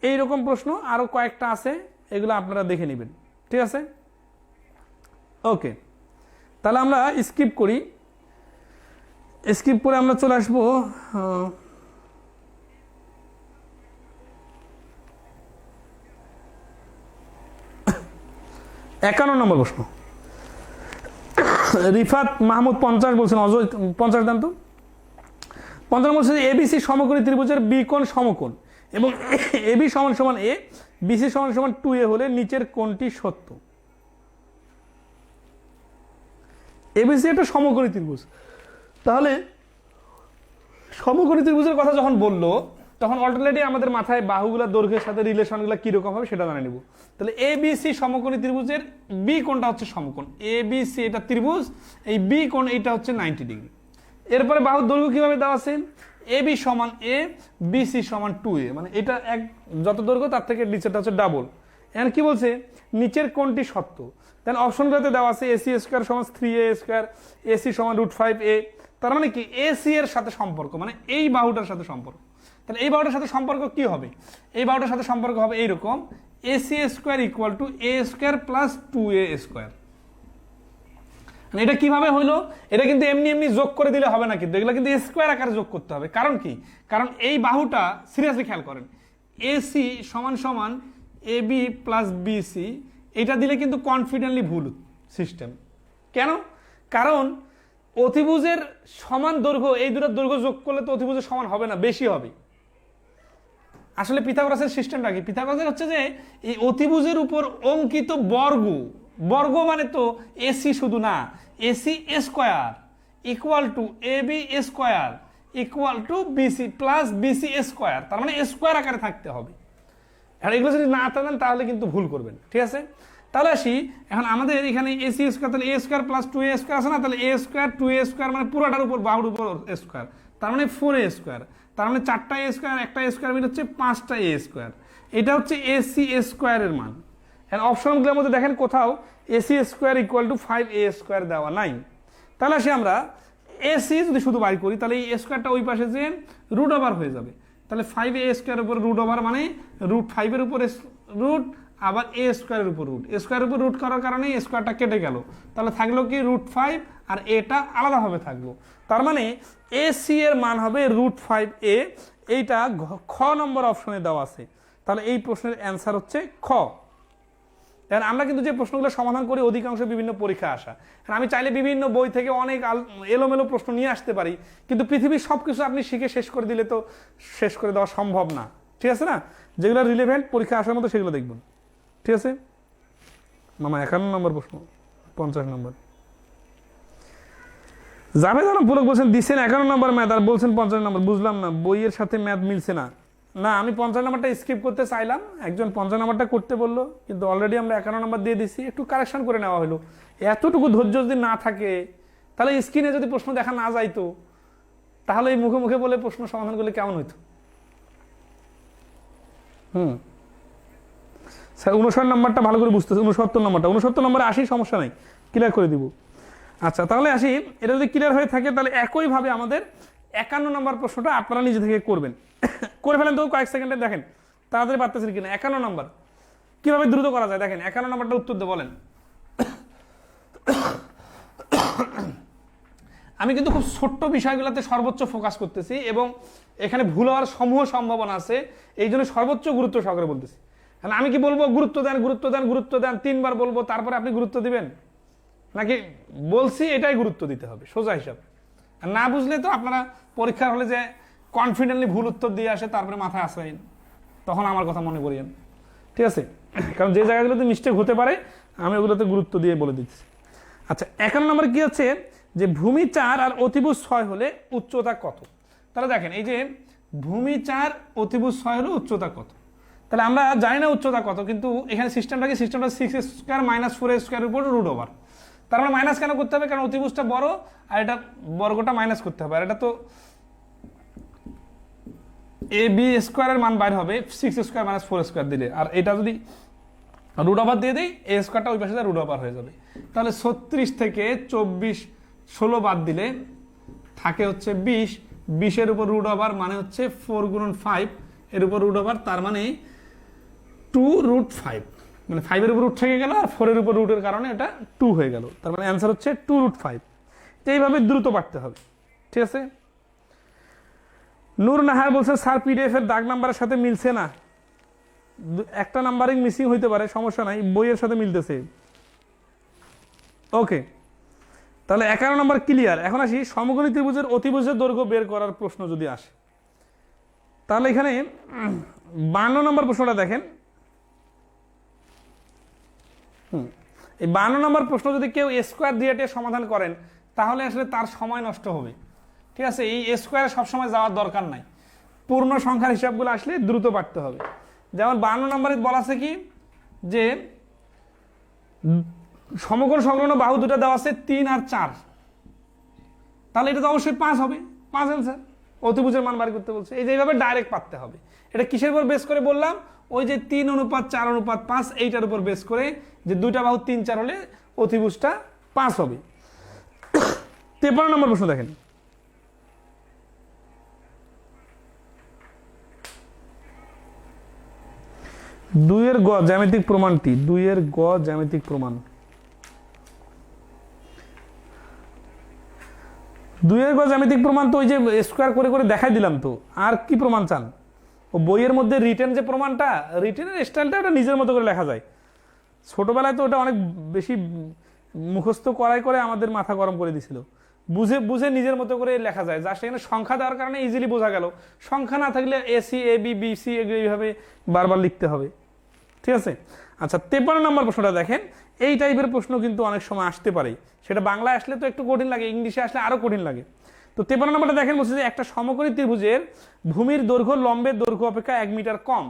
এইরকম প্রশ্ন আরো কয়েকটা আছে, এগুলো আপনারা দেখে নেবেন, ঠিক আছে? ওকে, তাহলে আমরা স্কিপ করি। স্কিপ করে আমরা চলে আসবো 51 নম্বর প্রশ্ন। রিফাত মাহমুদ 50 বলছেন, অজয় 50 দেন তো। 50 বলছে যে এবিসি সমকোণী ত্রিভুজের বি কোণ সমকোণ এবং এবি সমান সমান এ, বিসি সমান সমান 2a হলে নিচের কোণটি সত্য। এবিসি একটা সমকোণী ত্রিভুজ, তাহলে সমকোণী ত্রিভুজের কথা যখন বললো তখন অলরেডি আমাদের মাথায় বাহুগুলোর দৈর্ঘ্যের সাথে রিলেশনগুলো কিরকম হবে সেটা জানিয়ে নিব। তাহলে এবিসি সমকোণী ত্রিভুজের বি কোণটা হচ্ছে সমকোণ, এবিসি এটা ত্রিভুজ, এই বি কোণ এটা হচ্ছে 90 ডিগ্রি। এরপরে বাহুর দৈর্ঘ্য কিভাবে দেওয়া আছে, এবি সমান এ, বিসি সমান 2a, মানে এটা এক যত দৈর্ঘ্য তার থেকে নিচেটা হচ্ছে ডাবল। এখন কি বলছে, নিচের কোণটি সত্য। দেন অপশনগুলোতে দেওয়া আছে এসি স্কোয়ার সমান 3a স্কোয়ার, এসি সমান √5a। তার মানে কি এসি এর সাথে সম্পর্ক, মানে এই বাহুটার সাথে সম্পর্ক। তাহলে এই বাহুটার সাথে সম্পর্ক কি হবে, এই বাহুটার সাথে সম্পর্ক হবে এইরকম, এসি স্কোয়ার ইকুয়াল টু এ স্কোয়ার প্লাস 2a স্কোয়ার। এটা কিভাবে হইলো, এটা কিন্তু এমনি এমনি যোগ করে দিলে হবে না, কিন্তু এগুলো কিন্তু স্কোয়ার আকারে যোগ করতে হবে। কারণ কি, কারণ এই বাহুটা সিরিয়াসলি খেয়াল করেন, এসি সমান সমান এবি প্লাস বিসি, এটা দিলে কিন্তু কনফিডেন্টলি ভুল সিস্টেম। কেন, কারণ অতিভুজের সমান দৈর্ঘ্য, এই দুটোর দৈর্ঘ্য যোগ করলে তো অতিভুজের সমান হবে না, বেশি হবে। আসলে পিথাগোরাসের সিস্টেমটা কি, পিথাগোরাসের হচ্ছে যে এই অতিভুজের উপর অঙ্কিত বর্গ, বর্গ মানে তো এসি শুধু না, AC square equal to AB square equal to BC plus BC square, তার মানে স্কোয়ার আকারে থাকতে হবে। আর এগুলো যদি না থাকেন তাহলে কিন্তু ভুল করবেন, ঠিক আছে? তাহলে আসি এখন আমাদের এখানে এসি স্কোয়ার, তাহলে এ স্কোয়ার প্লাস 2a স্কোয়ার আছে না, তাহলে এ স্কোয়ার 2a স্কোয়ার মানে পুরোটার উপর বাহুর উপর স্কোয়ার, তার মানে 4a স্কোয়ার, তার মানে 4টা এ স্কোয়ার, একটা স্কোয়ার মিলে হচ্ছে 5টা এ স্কোয়ার। এটা হচ্ছে এসি স্কোয়ারের মান। এখন অপশনগুলোর মধ্যে দেখেন কোথাও AC square equal two 5a square দেওয়া নাই। তাহলে আসি আমরা এসি যদি শুধু বাই করি, তাহলে এই স্কোয়ারটা ওই পাশে যে রুট ওভার হয়ে যাবে। তাহলে 5a স্কোয়ারের উপর রুট ওভার মানে √5 উপর রুট, আবার এ স্কোয়ারের উপর রুট, স্কোয়ারের উপর রুট করার কারণে স্কোয়ারটা কেটে গেল, তাহলে থাকলো কি √5 আর এটা আলাদাভাবে থাকলো। তার মানে এসি এর মান হবে √5a। এইটা খ নম্বর অপশনে দেওয়া আছে। তাহলে এই প্রশ্নের অ্যান্সার হচ্ছে খ। দেখেন আমরা কিন্তু যে প্রশ্নগুলো সমাধান করি অধিকাংশ বিভিন্ন পরীক্ষা আসা, আমি চাইলে বিভিন্ন বই থেকে অনেক এলোমেলো প্রশ্ন নিয়ে আসতে পারি, কিন্তু পৃথিবীর সব কিছু আপনি শিখে শেষ করে দিলে তো শেষ করে দেওয়া সম্ভব না, ঠিক আছে না? যেগুলো রিলেভেন্ট পরীক্ষা আসার মতো সেগুলো দেখবেন, ঠিক আছে? মামা 51 নম্বর প্রশ্ন, 50 নম্বর। জাভেদ আলম পুলক বলছেন দিচ্ছেন 51 নম্বর ম্যাথ আর বলছেন 50 নম্বর, বুঝলাম না, বইয়ের সাথে ম্যাথ মিলছে না। না, আমি 50 নম্বরটা স্কিপ করতে চাইলাম, একজন 50 নম্বরটা করতে বললো, কিন্তু অলরেডি আমরা 51 নম্বর দিয়ে দিচ্ছি, একটু কারেকশন করে নেওয়া হলো। এতটুকু ধৈর্য যদি না থাকে, তাহলে স্ক্রিনে যদি প্রশ্ন দেখা না যাইতো, তাহলে এই মুখে মুখে বলে প্রশ্ন সমাধান করলে কেমন হইতো? স্যার 59 নম্বরটা ভালো করে বুঝতেছে, 69 নম্বরটা, 69 নম্বরে আসি, সমস্যা নাই, ক্লিয়ার করে দিব। আচ্ছা তাহলে আসি, এটা যদি ক্লিয়ার হয়ে থাকে তাহলে একইভাবে আমাদের 51 নম্বর প্রশ্নটা আপনারা নিজে থেকে করবেন। করে ফেলেন তো কয়েক সেকেন্ডে, দেখেন তাড়াতাড়ি পারতেছেন কিনা। 51 নম্বর কিভাবে দ্রুত করা যায় দেখেন, 51 নম্বরটা উত্তর দিয়ে বলেন। আমি কিন্তু খুব ছোট্ট বিষয়গুলোতে সর্বোচ্চ ফোকাস করতেছি এবং এখানে ভুল হওয়ার সমূহ সম্ভাবনা আছে, এই জন্য সর্বোচ্চ গুরুত্ব সহকারে বলতেছি। কারণ আমি কি বলবো গুরুত্ব দেন গুরুত্ব দেন গুরুত্ব দেন, 3বার বলবো তারপরে আপনি গুরুত্ব দিবেন, নাকি বলছি এটাই গুরুত্ব দিতে হবে সোজা হিসাব? আর না বুঝলে তো আপনারা পরীক্ষার হলে যে কনফিডেন্টলি ভুল উত্তর দিয়ে আসে তারপরে মাথায় আসেন, তখন আমার কথা মনে করিয়েন, ঠিক আছে? কারণ যে জায়গাগুলোতে মিস্টেক হতে পারে আমি ওগুলোতে গুরুত্ব দিয়ে বলে দিচ্ছি। আচ্ছা 51 নম্বরে কি হচ্ছে যে ভূমি 4 আর অতিভুজ 6 হলে উচ্চতা কত? তাহলে দেখেন এই যে ভূমি 4 অতিভুজ 6 হলে উচ্চতা কত, তাহলে আমরা জানি না উচ্চতা কত, কিন্তু এখানে সিস্টেমটা 6x² - 4x² উপর √ ওভার। তার মানে মাইনাস কেন করতে হবে? কারণ অতিভুজটা বড় আর এটা বর্গটা মাইনাস করতে হবে, আর এটা তো ab² এর মান বাইর হবে 6² - 4² দিলে, আর এটা যদি √ ওভার দিয়ে দেই a² ওই পাশে √ ওভার হয়ে যাবে। তাহলে 36 থেকে 24 16 বাদ দিলে থাকে হচ্ছে 20, 20 এর উপর √ ওভার মানে হচ্ছে 4 × 5 এর উপর √ ওভার, তার মানে 2√5, মানে 5 এর উপর রুট থেকে গেল আর 4 এর উপর রুটের কারণে এটা 2 হয়ে গেল, তার মানে অ্যান্সার হচ্ছে 2√5। তো এইভাবে দ্রুত পাঠতে হবে, ঠিক আছে? নূর নাহার বলছে স্যার পিডিএফ এর দাগ নাম্বারের সাথে মিলছে না, একটা নাম্বারিং মিসিং হইতে পারে, সমস্যা নাই, বইয়ের সাথে মিলতেছে। ওকে, তাহলে 51 নম্বর ক্লিয়ার। এখন আসি সমকোণী ত্রিভুজের অতিভুজের দৈর্ঘ্য বের করার প্রশ্ন যদি আসে, তাহলে এখানে 52 নম্বর প্রশ্নটা দেখেন। এই 52 নম্বর প্রশ্ন যদি কেউ স্কোয়ার দিয়ে সমাধান করেন তাহলে আসলে তার সময় নষ্ট হবে, ঠিক আছে? এই স্কোয়ারে সবসময় যাওয়ার দরকার নাই, পূর্ণ সংখ্যার হিসাবগুলো আসলে দ্রুত পাঠতে হবে। যেমন 52 নম্বরে বলা আছে কি যে সমকোণ সংলগ্ন বাহু দুটো দেওয়া আছে 3 আর 4, তাহলে এটা তো অবশ্যই 5 হবে, 5 অ্যান্সার। অতিভুজের মান বার করতে বলছে, এই যে এইভাবে ডাইরেক্ট পাঠতে হবে। এটা কিসের উপর বেস করে বললাম? ওই যে 3:4:5 এইটার উপর বেস করে, যে দুইটা বাহু 3 4 হলে অতিভুজটা 5 হবে। 53 নম্বর প্রশ্ন দেখেন। দুইয়ের গ জ্যামিতিক প্রমাণটি, 2 এর গ জ্যামিতিক প্রমাণ। 2 এর গ জ্যামিতিক প্রমাণ তো ওই যে স্কোয়ার করে করে দেখাই দিলাম, তো আর কি প্রমাণ চান? ও বইয়ের মধ্যে রিটেন যে প্রমাণটা, রিটেনের স্টাইলটা ওটা নিজের মতো করে লেখা যায়। ছোটবেলায় তো ওটা অনেক বেশি মুখস্থ করাই করে আমাদের মাথা গরম করে দিছিল, বুঝে বুঝে নিজের মতো করে লেখা যায়, যা সেখানে সংখ্যা দেওয়ার কারণে ইজিলি বোঝা গেল। সংখ্যা না থাকলে এসি এবি বিসি এগুলো এইভাবে বারবার লিখতে হবে, ঠিক আছে? আচ্ছা 53 নম্বর প্রশ্নটা দেখেন। এই টাইপের প্রশ্ন কিন্তু অনেক সময় আসতে পারে, সেটা বাংলায় আসলে তো একটু কঠিন লাগে, ইংলিশে আসলে আরো কঠিন লাগে। তো 53 নম্বরটা দেখেন, বলছে যে একটা সমকোণী ত্রিভুজের ভূমির দৈর্ঘ্য লম্বের দৈর্ঘ্য অপেক্ষা 1 মিটার কম।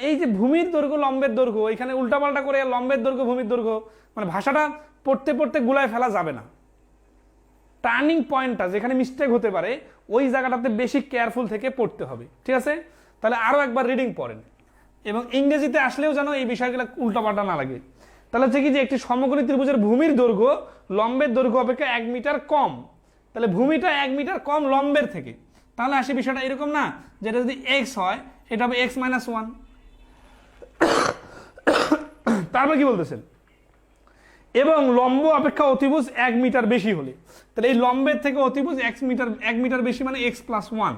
এই যে ভূমির দৈর্ঘ্য লম্বের দৈর্ঘ্য, এখানে উল্টাপাল্টা করে লম্বের দৈর্ঘ্য ভূমির দৈর্ঘ্য, মানে ভাষাটা পড়তে পড়তে গুলায় ফেলা যাবে না। টার্নিং পয়েন্টটা যেখানে মিস্টেক হতে পারে ওই জায়গাটাতে বেশি কেয়ারফুল থেকে পড়তে হবে, ঠিক আছে? তাহলে আরো একবার রিডিং পড়েন, এবং ইংরেজিতে আসলেও যেন এই বিষয়গুলো উল্টাপাল্টা না লাগে। তাহলে হচ্ছে কি যে একটি সমকোণী ত্রিভুজের ভূমির দৈর্ঘ্য লম্বের দৈর্ঘ্য অপেক্ষা 1 মিটার কম, তাহলে ভূমিটা 1 মিটার কম লম্বের থেকে। তাহলে আসে বিষয়টা এরকম না, যেটা যদি এক্স হয় এটা হবে x-1। তারপর কি বলতেছেন? এবং লম্ব অপেক্ষা অতিভুজ 1 মিটার বেশি হলে, তাহলে এই লম্বের থেকে অতিভুজ 1 মিটার বেশি মানে x+1।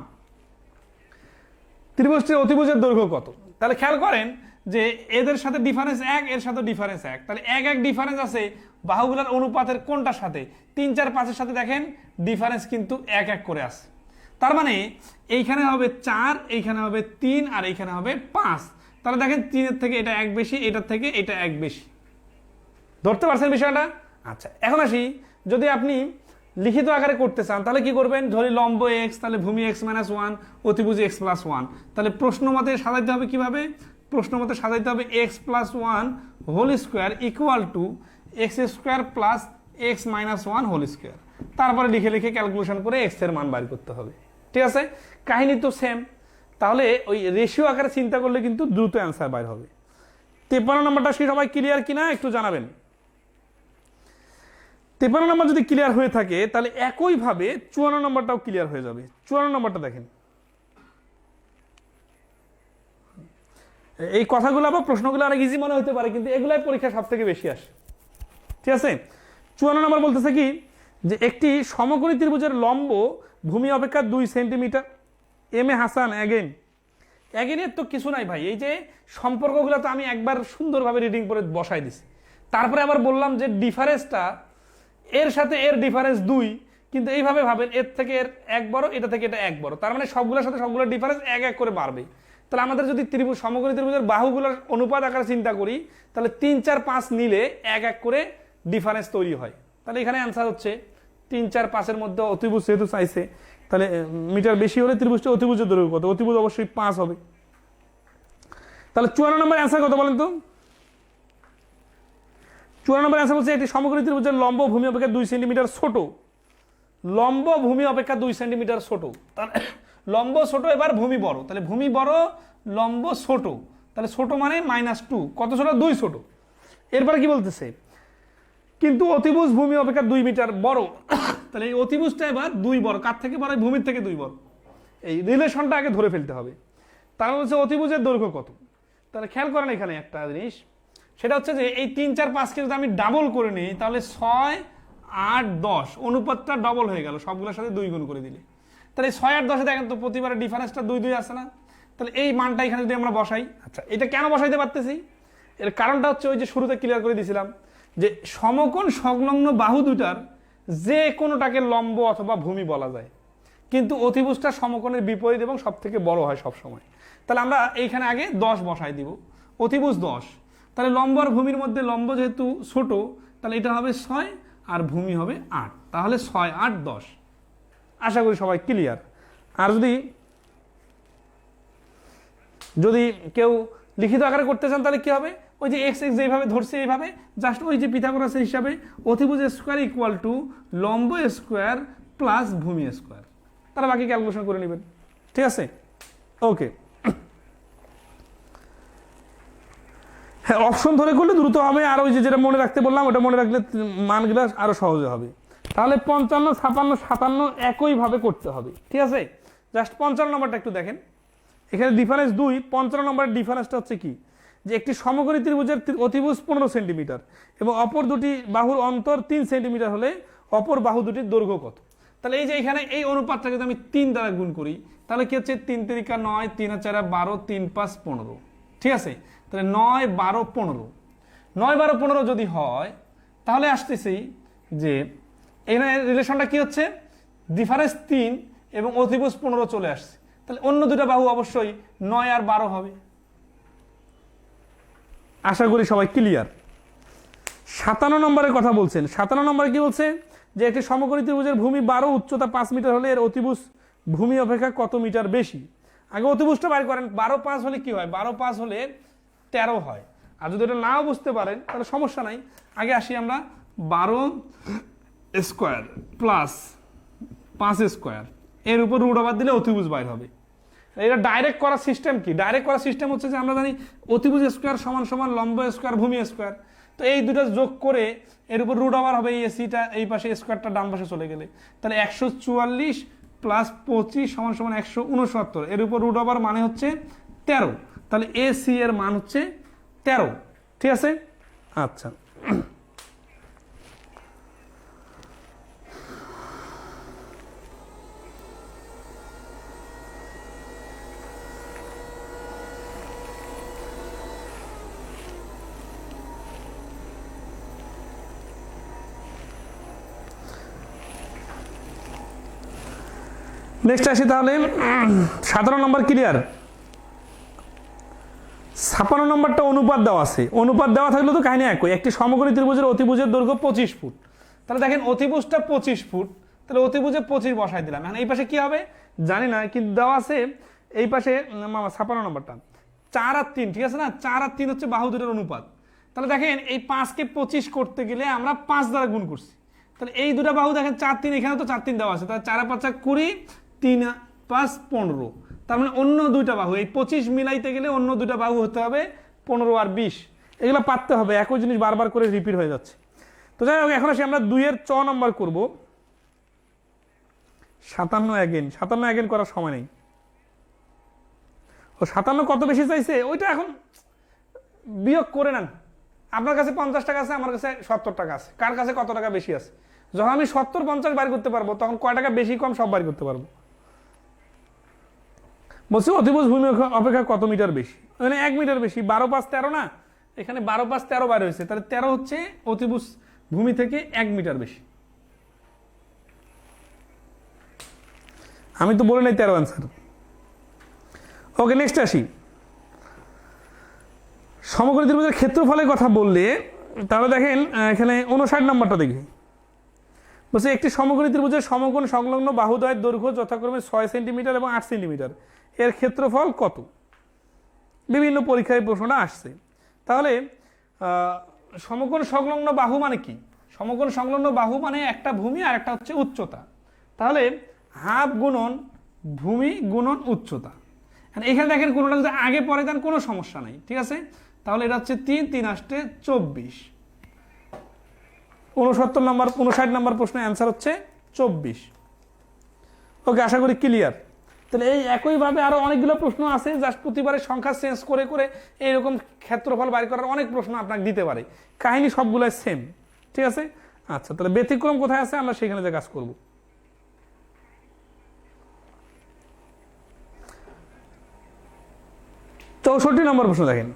ত্রিভুজটির অতিভুজের দৈর্ঘ্য কত? তাহলে খেয়াল করেন যে এদের সাথে ডিফারেন্স 1, এর সাথে ডিফারেন্স 1, তাহলে 1 ডিফারেন্স আছে বাহুগুলোর অনুপাতের কোনটার সাথে? 3 4 5 এর সাথে দেখেন ডিফারেন্স কিন্তু 1 করে আছে। তার মানে এইখানে হবে 4, এইখানে হবে 3, আর এইখানে হবে 5। তাহলে দেখেন 3 এর থেকে এটা 1 বেশি, এটার থেকে এটা 1 বেশি। ধরতে পারছেন বিষয়টা? আচ্ছা এখন আসি, যদি আপনি লিখিত আকারে করতে চান তাহলে কি করবেন? ধরি লম্ব x, তাহলে ভূমি x-1, অতিভুজ x+1। তাহলে প্রশ্ন মতে সাজাইতে হবে কিভাবে? প্রশ্ন মতে সাজাইতে হবে x+1 whole square equal to x² plus x-1 whole square. তারপরে লিখে লিখে ক্যালকুলেশন করে x এর মান বের করতে হবে, ঠিক আছে? কাহিনী তো সেম। তাহলে ওই রেশিও আকারে চিন্তা করলে কিন্তু দ্রুত অ্যান্সার বের হবে। 53 নম্বরটা কি সবাই ক্লিয়ার কিনা একটু জানাবেন। 53 নম্বর যদি ক্লিয়ার হয়ে থাকে তাহলে একইভাবে 54 নম্বরটাও ক্লিয়ার হয়ে যাবে। 54 নম্বরটা দেখেন। এই কথাগুলো বা প্রশ্নগুলো অনেক ইজি মনে হতে পারে, কিন্তু এগুলাই পরীক্ষা সব থেকে বেশি আসে, ঠিক আছে? 54 নম্বর বলতেছে কি যে একটি সমকোণী ত্রিভুজের লম্ব ভূমি অপেক্ষা 2 centimetre, M A Hasan again, অ্যাগেনের তো কিছু নাই ভাই, এই যে সম্পর্কগুলো তো আমি একবার সুন্দরভাবে রিডিং করে বসাই দিছি, তারপরে আবার বললাম যে ডিফারেন্সটা এর সাথে এর ডিফারেন্স 2, কিন্তু এইভাবে ভাবেন এর থেকে এর 1 বড়, এটা থেকে এটা 1 বড়, তার মানে সবগুলোর সাথে সবগুলোর ডিফারেন্স 1 করে বাড়বে। তাহলে আমাদের যদি ত্রিভুজ সমকোণী ত্রিভুজের বাহুগুলোর অনুপাত আকারে চিন্তা করি, তাহলে 3 4 5 নিলে 1 করে ডিফারেন্স তৈরি হয়। তাহলে এখানে অ্যান্সার হচ্ছে 3 4 5-এর মধ্যে অতিভুজ যেহেতু চাইছে, তাহলে মিটার বেশি হলে ত্রিভুজটা অতিভুজের দৈর্ঘ্য কত? অতিভুজ অবশ্যই 5 হবে। তাহলে 54 নম্বর অ্যান্সার কত বলেন তো? 54 নম্বর অ্যান্সার হচ্ছে একটি সমকোণী ত্রিভুজের লম্ব ভূমি অপেক্ষা 2 সেন্টিমিটার ছোট। লম্ব ভূমি অপেক্ষা 2 সেন্টিমিটার ছোট, লম্ব ছোট, এবার ভূমি বড়, তাহলে ভূমি বড় লম্ব ছোট, তাহলে ছোট মানে -2, কত ছোট? 2 ছোট। এরপরে কি বলতেছে? কিন্তু অতিভুজ ভূমি অপেক্ষা 2 মিটার বড়, তাহলে এই অতিভুজটা এবার 2 বড়, কার থেকে বড়? ভূমির থেকে 2 বড়। এই রিলেশনটা আগে ধরে ফেলতে হবে। তার হচ্ছে অতিভুজের দৈর্ঘ্য কত? তাহলে খেয়াল করেন এখানে একটা জিনিস, সেটা হচ্ছে যে এই 3 4 5 কে যদি আমি ডাবল করে নিই, তাহলে 6 8 10 অনুপাতটা ডবল হয়ে গেল সবগুলোর সাথে 2 গুণ করে দিলে। তাহলে 6 8 10-এ দেখেন তো প্রতিবারের ডিফারেন্সটা 2 2 আসে না? তাহলে এই মানটা এখানে যদি আমরা বসাই, আচ্ছা এটা কেন বসাইতে পারতেছি? এর কারণটা হচ্ছে ওই যে শুরুতে ক্লিয়ার করে দিয়েছিলাম যে সমকোণ সংলগ্ন বাহু দুটার যে কোনোটাকে লম্ব অথবা ভূমি বলা যায়, কিন্তু অতিভুজটা সমকোণের বিপরীত এবং সব থেকে বড় হয় সব সময়। তাহলে আমরা এইখানে আগে 10 বসাই দিব, অতিভুজ 10, তাহলে লম্ব আর ভূমির মধ্যে লম্ব যেহেতু ছোট, তাহলে এটা হবে 6 আর ভূমি হবে 8, তাহলে 6 8 10। আশা করি সবাই ক্লিয়ার। আর যদি কেউ লিখিত আকারে করতে চান তাহলে কি হবে? ওই যে এক্স এক্স যেভাবে ধরছে এইভাবে জাস্ট ওই যে পিথাগোরাসের হিসাবে অতিভুজ স্কোয়ার ইকুয়াল টু লম্ব স্কোয়ার প্লাস ভূমি স্কোয়ার, তারা বাকি ক্যালকুলেশন করে নেবেন। ঠিক আছে, ওকে। হ্যাঁ, অপশন ধরে করলে দ্রুত হবে, আর ওই যে যেটা মনে রাখতে বললাম ওটা মনে রাখলে মানগুলো আরো সহজে হবে। তাহলে 55 56 57 একইভাবে করতে হবে। ঠিক আছে, জাস্ট 55 নম্বরটা একটু দেখেন, এখানে ডিফারেন্স 2, 55 নম্বরের ডিফারেন্সটা হচ্ছে কি, যে একটি সমকোণী ত্রিভুজের অতিভুজ 15 সেন্টিমিটার এবং অপর দুটি বাহুর অন্তর 3 সেন্টিমিটার হলে অপর বাহু দুটির দৈর্ঘ্য কত? তাহলে এই যে এখানে এই অনুপাতটা যদি আমি 3 দ্বারা গুণ করি, তাহলে কি হচ্ছে? 3 3 9, 3 4 12, 3 5 15। ঠিক আছে, তাহলে 9 12 15, 9 12 15 যদি হয়, তাহলে আসতেছি যে এখানে রিলেশনটা কি হচ্ছে? ডিফারেন্স 3 এবং অতিভুজ 15 চলে আসছে, তাহলে অন্য দুটো বাহু অবশ্যই 9 আর 12 হবে। আশা করি সবাই ক্লিয়ার। 57 নম্বরের কথা বলছেন। 57 নম্বরে কি বলছে? যে একটি সমকোণী ত্রিভুজের ভূমি 12, উচ্চতা 5 মিটার হলে এর অতিভুজ ভূমি অপেক্ষা কত মিটার বেশি? আগে অতিভুজটা বাইর করেন। 12 5 হলে কি হয়? 12 5 হলে 13 হয়। আর যদি এটা নাও বুঝতে পারেন তাহলে সমস্যা নাই, আগে আসি আমরা 12 স্কোয়ার প্লাস 5 স্কোয়ার এর উপর রুট ওভার দিলে অতিভুজ বাইর হবে। এটা ডাইরেক্ট করার সিস্টেম কি? ডাইরেক্ট করার সিস্টেম হচ্ছে যে আমরা জানি অতিভুজ স্কোয়ার সমান সমান লম্ব স্কোয়ার ভূমি স্কোয়ার, তো এই দুটো যোগ করে এর উপর রুট ওভার হবে, এই এসিটা এই পাশে স্কোয়ারটা ডান পাশে চলে গেলে, তাহলে 144 প্লাস 25 সমান সমান 169, এর উপর রুট ওভার মানে হচ্ছে 13, তাহলে এসি এর মান হচ্ছে 13। ঠিক আছে, আচ্ছা নেক্সট আসি তাহলে 17 নম্বর ক্লিয়ার। 56 নম্বরটা অনুপাত দেওয়া আছে, অনুপাত দেওয়া থাকলে তো কাহিনী একই। একটি সমকোণী ত্রিভুজের অতিভুজের দৈর্ঘ্য 25 ফুট, তাহলে দেখেন অতিভুজটা 25 ফুট, তাহলে অতিভুজে 25 বসাই দিলাম। এখন এই পাশে কি হবে জানি না, কিন্তু দেওয়া আছে এই পাশে 56 নম্বরটা 4 আর 3। ঠিক আছে না, 4 আর 3 হচ্ছে বাহু দুটোর অনুপাত। তাহলে দেখেন এই 5কে 25 করতে গেলে আমরা 5 দ্বারা গুণ করছি, তাহলে এই দুটো বাহু দেখেন 4 3, এখানে তো 4 3 দেওয়া আছে, তাহলে 4 5 20, 3 5 15, তার মানে অন্য দুইটা বাহু এই 25 মিলাইতে গেলে অন্য দুইটা বাহু হতে হবে 15 আর 20। এগুলো পারতে হবে, একই জিনিস বারবার করে রিপিট হয়ে যাচ্ছে। তো যাই হোক, এখন আসি আমরা 2 এর চ নম্বর করব। 57 অ্যাগেন করার সময় নেই। ও 57 কত বেশি চাইছে ওইটা এখন বিয়োগ করে নেন। আপনার কাছে 50 টাকা আছে, আমার কাছে 70 টাকা আছে, কার কাছে কত টাকা বেশি আছে? যখন আমি 70 50 বাইর করতে পারবো তখন কয় টাকা বেশি কম সব বাইর করতে পারবো। বলছি অতিভুজ ভূমি অপেক্ষা কত মিটার বেশি, মানে 1 মিটার বেশি। 12 5 13 না, এখানে 12 5 13 বার হয়েছে, তাহলে 13 হচ্ছে অতিভুজ ভূমি থেকে 1 মিটার বেশি। আমি তো বলে নাই 13 অ্যান্সার। ওকে, নেক্সট আসি। সমকোণী ত্রিভুজের ক্ষেত্রফলের কথা বললে তাহলে দেখেন এখানে 59 নম্বরটা দেখি। বলছে একটি সমকোণী ত্রিভুজের সমকোণ সংলগ্ন বাহুদ্বয়ের দৈর্ঘ্য যথাক্রমে 6 সেন্টিমিটার এবং 8 সেন্টিমিটার, এর ক্ষেত্রফল কত? বিভিন্ন পরীক্ষায় প্রশ্নটা আসছে। তাহলে সমকোণ সংলগ্ন বাহু মানে কি? সমকোণ সংলগ্ন বাহু মানে একটা ভূমি আর একটা হচ্ছে উচ্চতা। তাহলে হাফ গুণন ভূমি গুণন উচ্চতা। এখানে দেখেন কোনোটা যদি আগে পরে দেন কোনো সমস্যা নাই, ঠিক আছে? তাহলে এটা হচ্ছে 3 3 8 24। 59 নম্বর প্রশ্নের অ্যান্সার হচ্ছে 24। ওকে, আশা করি ক্লিয়ার। তাহলে এই একইভাবে আরো অনেকগুলো প্রশ্ন আছে, জাস্ট প্রতিবারের সংখ্যা চেঞ্জ করে করে এইরকম ক্ষেত্রফল বাইর করার অনেক প্রশ্ন আপনাকে দিতে পারে। কাহিনী সবগুলাই সেম, ঠিক আছে? আচ্ছা, তাহলে ব্যতিক্রম কোথায় আছে আমরা সেখানে যে কাজ করব। 64 নম্বর প্রশ্ন দেখেন।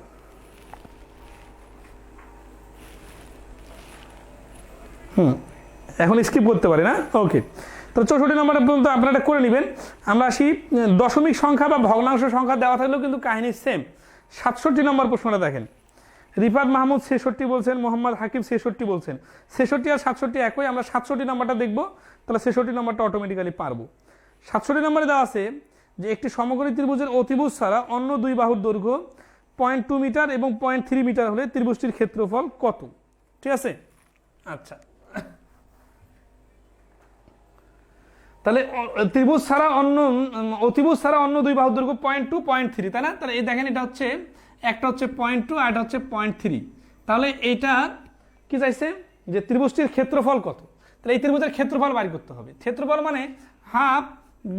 এখন স্কিপ করতে পারি না। ওকে, তো 64 নম্বর পর্যন্ত আপনারা করে নেবেন। আমরা আসি দশমিক সংখ্যা বা ভগ্নাংশ সংখ্যা দেওয়া থাকলেও কিন্তু কাহিনী সেম। 67 নম্বর প্রশ্নটা দেখেন। রিফাত মাহমুদ 66 বলছেন, মোহাম্মদ হাকিম 66 বলছেন। 66 আর 67 একই, আমরা 67 নম্বরটা দেখব, তাহলে 66 নম্বরটা অটোমেটিক্যালি পারবো। 67 নম্বরে দেওয়া আছে যে একটি সমকোণী ত্রিভুজের অতিভুজ ছাড়া অন্য দুই বাহুর দৈর্ঘ্য 0.2 মিটার এবং 0.3 মিটার হলে ত্রিভুজটির ক্ষেত্রফল কত? ঠিক আছে, আচ্ছা। তাহলে ত্রিভুজ ছাড়া অন্য অতিভুজ ছাড়া অন্য দুই বাহুর দৈর্ঘ্য 0.2 0.3, তাই না? তাহলে এই দেখেন এটা হচ্ছে একটা হচ্ছে 0.2 আর এটা হচ্ছে 0.3। তাহলে এইটা কি চাইছে যে ত্রিভুজটির ক্ষেত্রফল কত? তাহলে এই ত্রিভুজের ক্ষেত্রফল বাইর করতে হবে। ক্ষেত্রফল মানে হাফ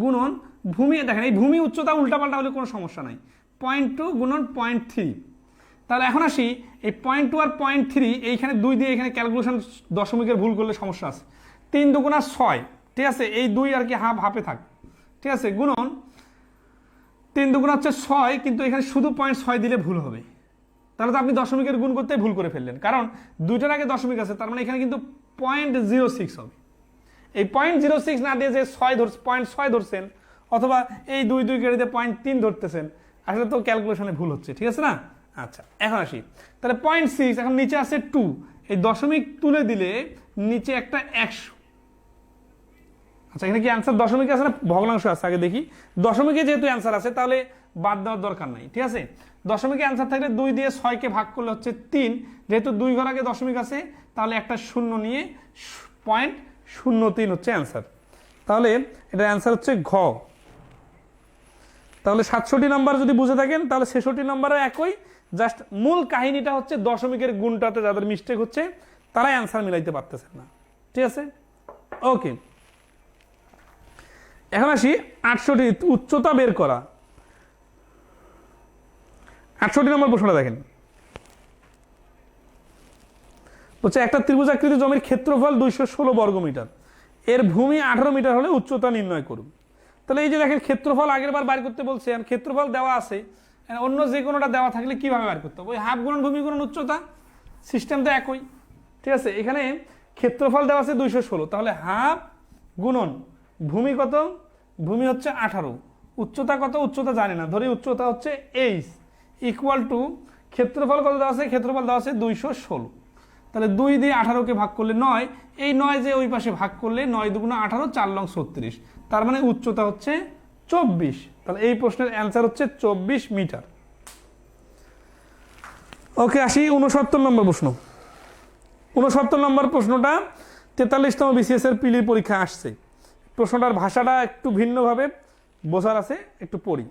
গুণন ভূমি, দেখেন এই ভূমি উচ্চতা উল্টাপাল্টা হলে কোনো সমস্যা নাই, 0.2 গুণন 0.3। তাহলে এখন আসি এই 0.2 আর 0.3 এইখানে 2 দিয়ে এখানে ক্যালকুলেশন দশমিকের ভুল করলে সমস্যা আছে। 3 দুগুণা 6, ঠিক আছে? এই 2 আর কি হাফ হাফে থাক, ঠিক আছে? গুণন 3 দুগুণা হচ্ছে 6, কিন্তু এখানে শুধু 0.6 দিলে ভুল হবে। তাহলে তো আপনি দশমিকের গুণ করতে ভুল করে ফেললেন, কারণ দুইটার আগে দশমিক আছে, তার মানে এখানে কিন্তু 0.06 হবে। এই 0.06 না দিয়ে যে 0.6 ধরছেন, অথবা এই 2 2 কেটে দিয়ে 0.3 ধরতেছেন, আসলে তো ক্যালকুলেশনে ভুল হচ্ছে, ঠিক আছে না? আচ্ছা, এখন আসি। তাহলে 0.6, এখন নিচে আছে 2, এই দশমিক তুলে দিলে নিচে একটা 100। আচ্ছা, এখানে কি অ্যান্সার দশমিক আছে না ভগ্নাংশ আছে? আগে দেখি। দশমিকে যেহেতু অ্যান্সার আছে তাহলে বাদ দেওয়ার দরকার নাই, ঠিক আছে? দশমিকে অ্যান্সার থাকলে 2 দিয়ে 6কে ভাগ করলে হচ্ছে 3, যেহেতু 2 ঘর আগে দশমিক আছে তাহলে একটা শূন্য নিয়ে 0.03 হচ্ছে অ্যান্সার। তাহলে এটা অ্যান্সার হচ্ছে ঘ। তাহলে 67 নম্বর যদি বুঝে থাকেন তাহলে 66 নম্বরও একই, জাস্ট মূল কাহিনীটা হচ্ছে দশমিকের গুণটাতে যাদের মিস্টেক হচ্ছে তারাই অ্যান্সার মিলাইতে পারতেছেন না, ঠিক আছে? ওকে, এখন আসি 68 উচ্চতা বের করা। 68 নম্বর প্রশ্নটা দেখেন। বলছে একটা ত্রিভুজাকৃতি জমির ক্ষেত্রফল 216 বর্গমিটার, এর ভূমি 18 মিটার হলে উচ্চতা নির্ণয় করুন। তাহলে এই যে দেখেন ক্ষেত্রফল আগের বার বাইর করতে বলছে, ক্ষেত্রফল দেওয়া আছে, অন্য যে কোনোটা দেওয়া থাকলে কিভাবে বাইর করতে হবে? ওই হাফ গুণন ভূমি গুণন উচ্চতা, সিস্টেম তো একই, ঠিক আছে? এখানে ক্ষেত্রফল দেওয়া আছে 216, তাহলে হাফ গুণন ভূমি কত? ভূমি হচ্ছে 18, উচ্চতা কত? উচ্চতা জানি না, ধরি উচ্চতা হচ্ছে h ইকুয়াল টু ক্ষেত্রফল কত দেওয়া আছে? ক্ষেত্রফল দেওয়া আছে 216। তাহলে 2 দিয়ে 18কে ভাগ করলে 9, এই 9 যে ওই পাশে ভাগ করলে 9 দুগুণা 18, 4 লং 36, তার মানে উচ্চতা হচ্ছে 24। তাহলে এই প্রশ্নের অ্যান্সার হচ্ছে 24 মিটার। ওকে, আসি 69 নম্বর প্রশ্ন। 69 নম্বর প্রশ্নটা 43তম বিসিএস এর পিলির পরীক্ষা আসছে। প্রশ্নটার ভাষাটা একটু ভিন্নভাবে বোঝার আছে, একটু পড়ি।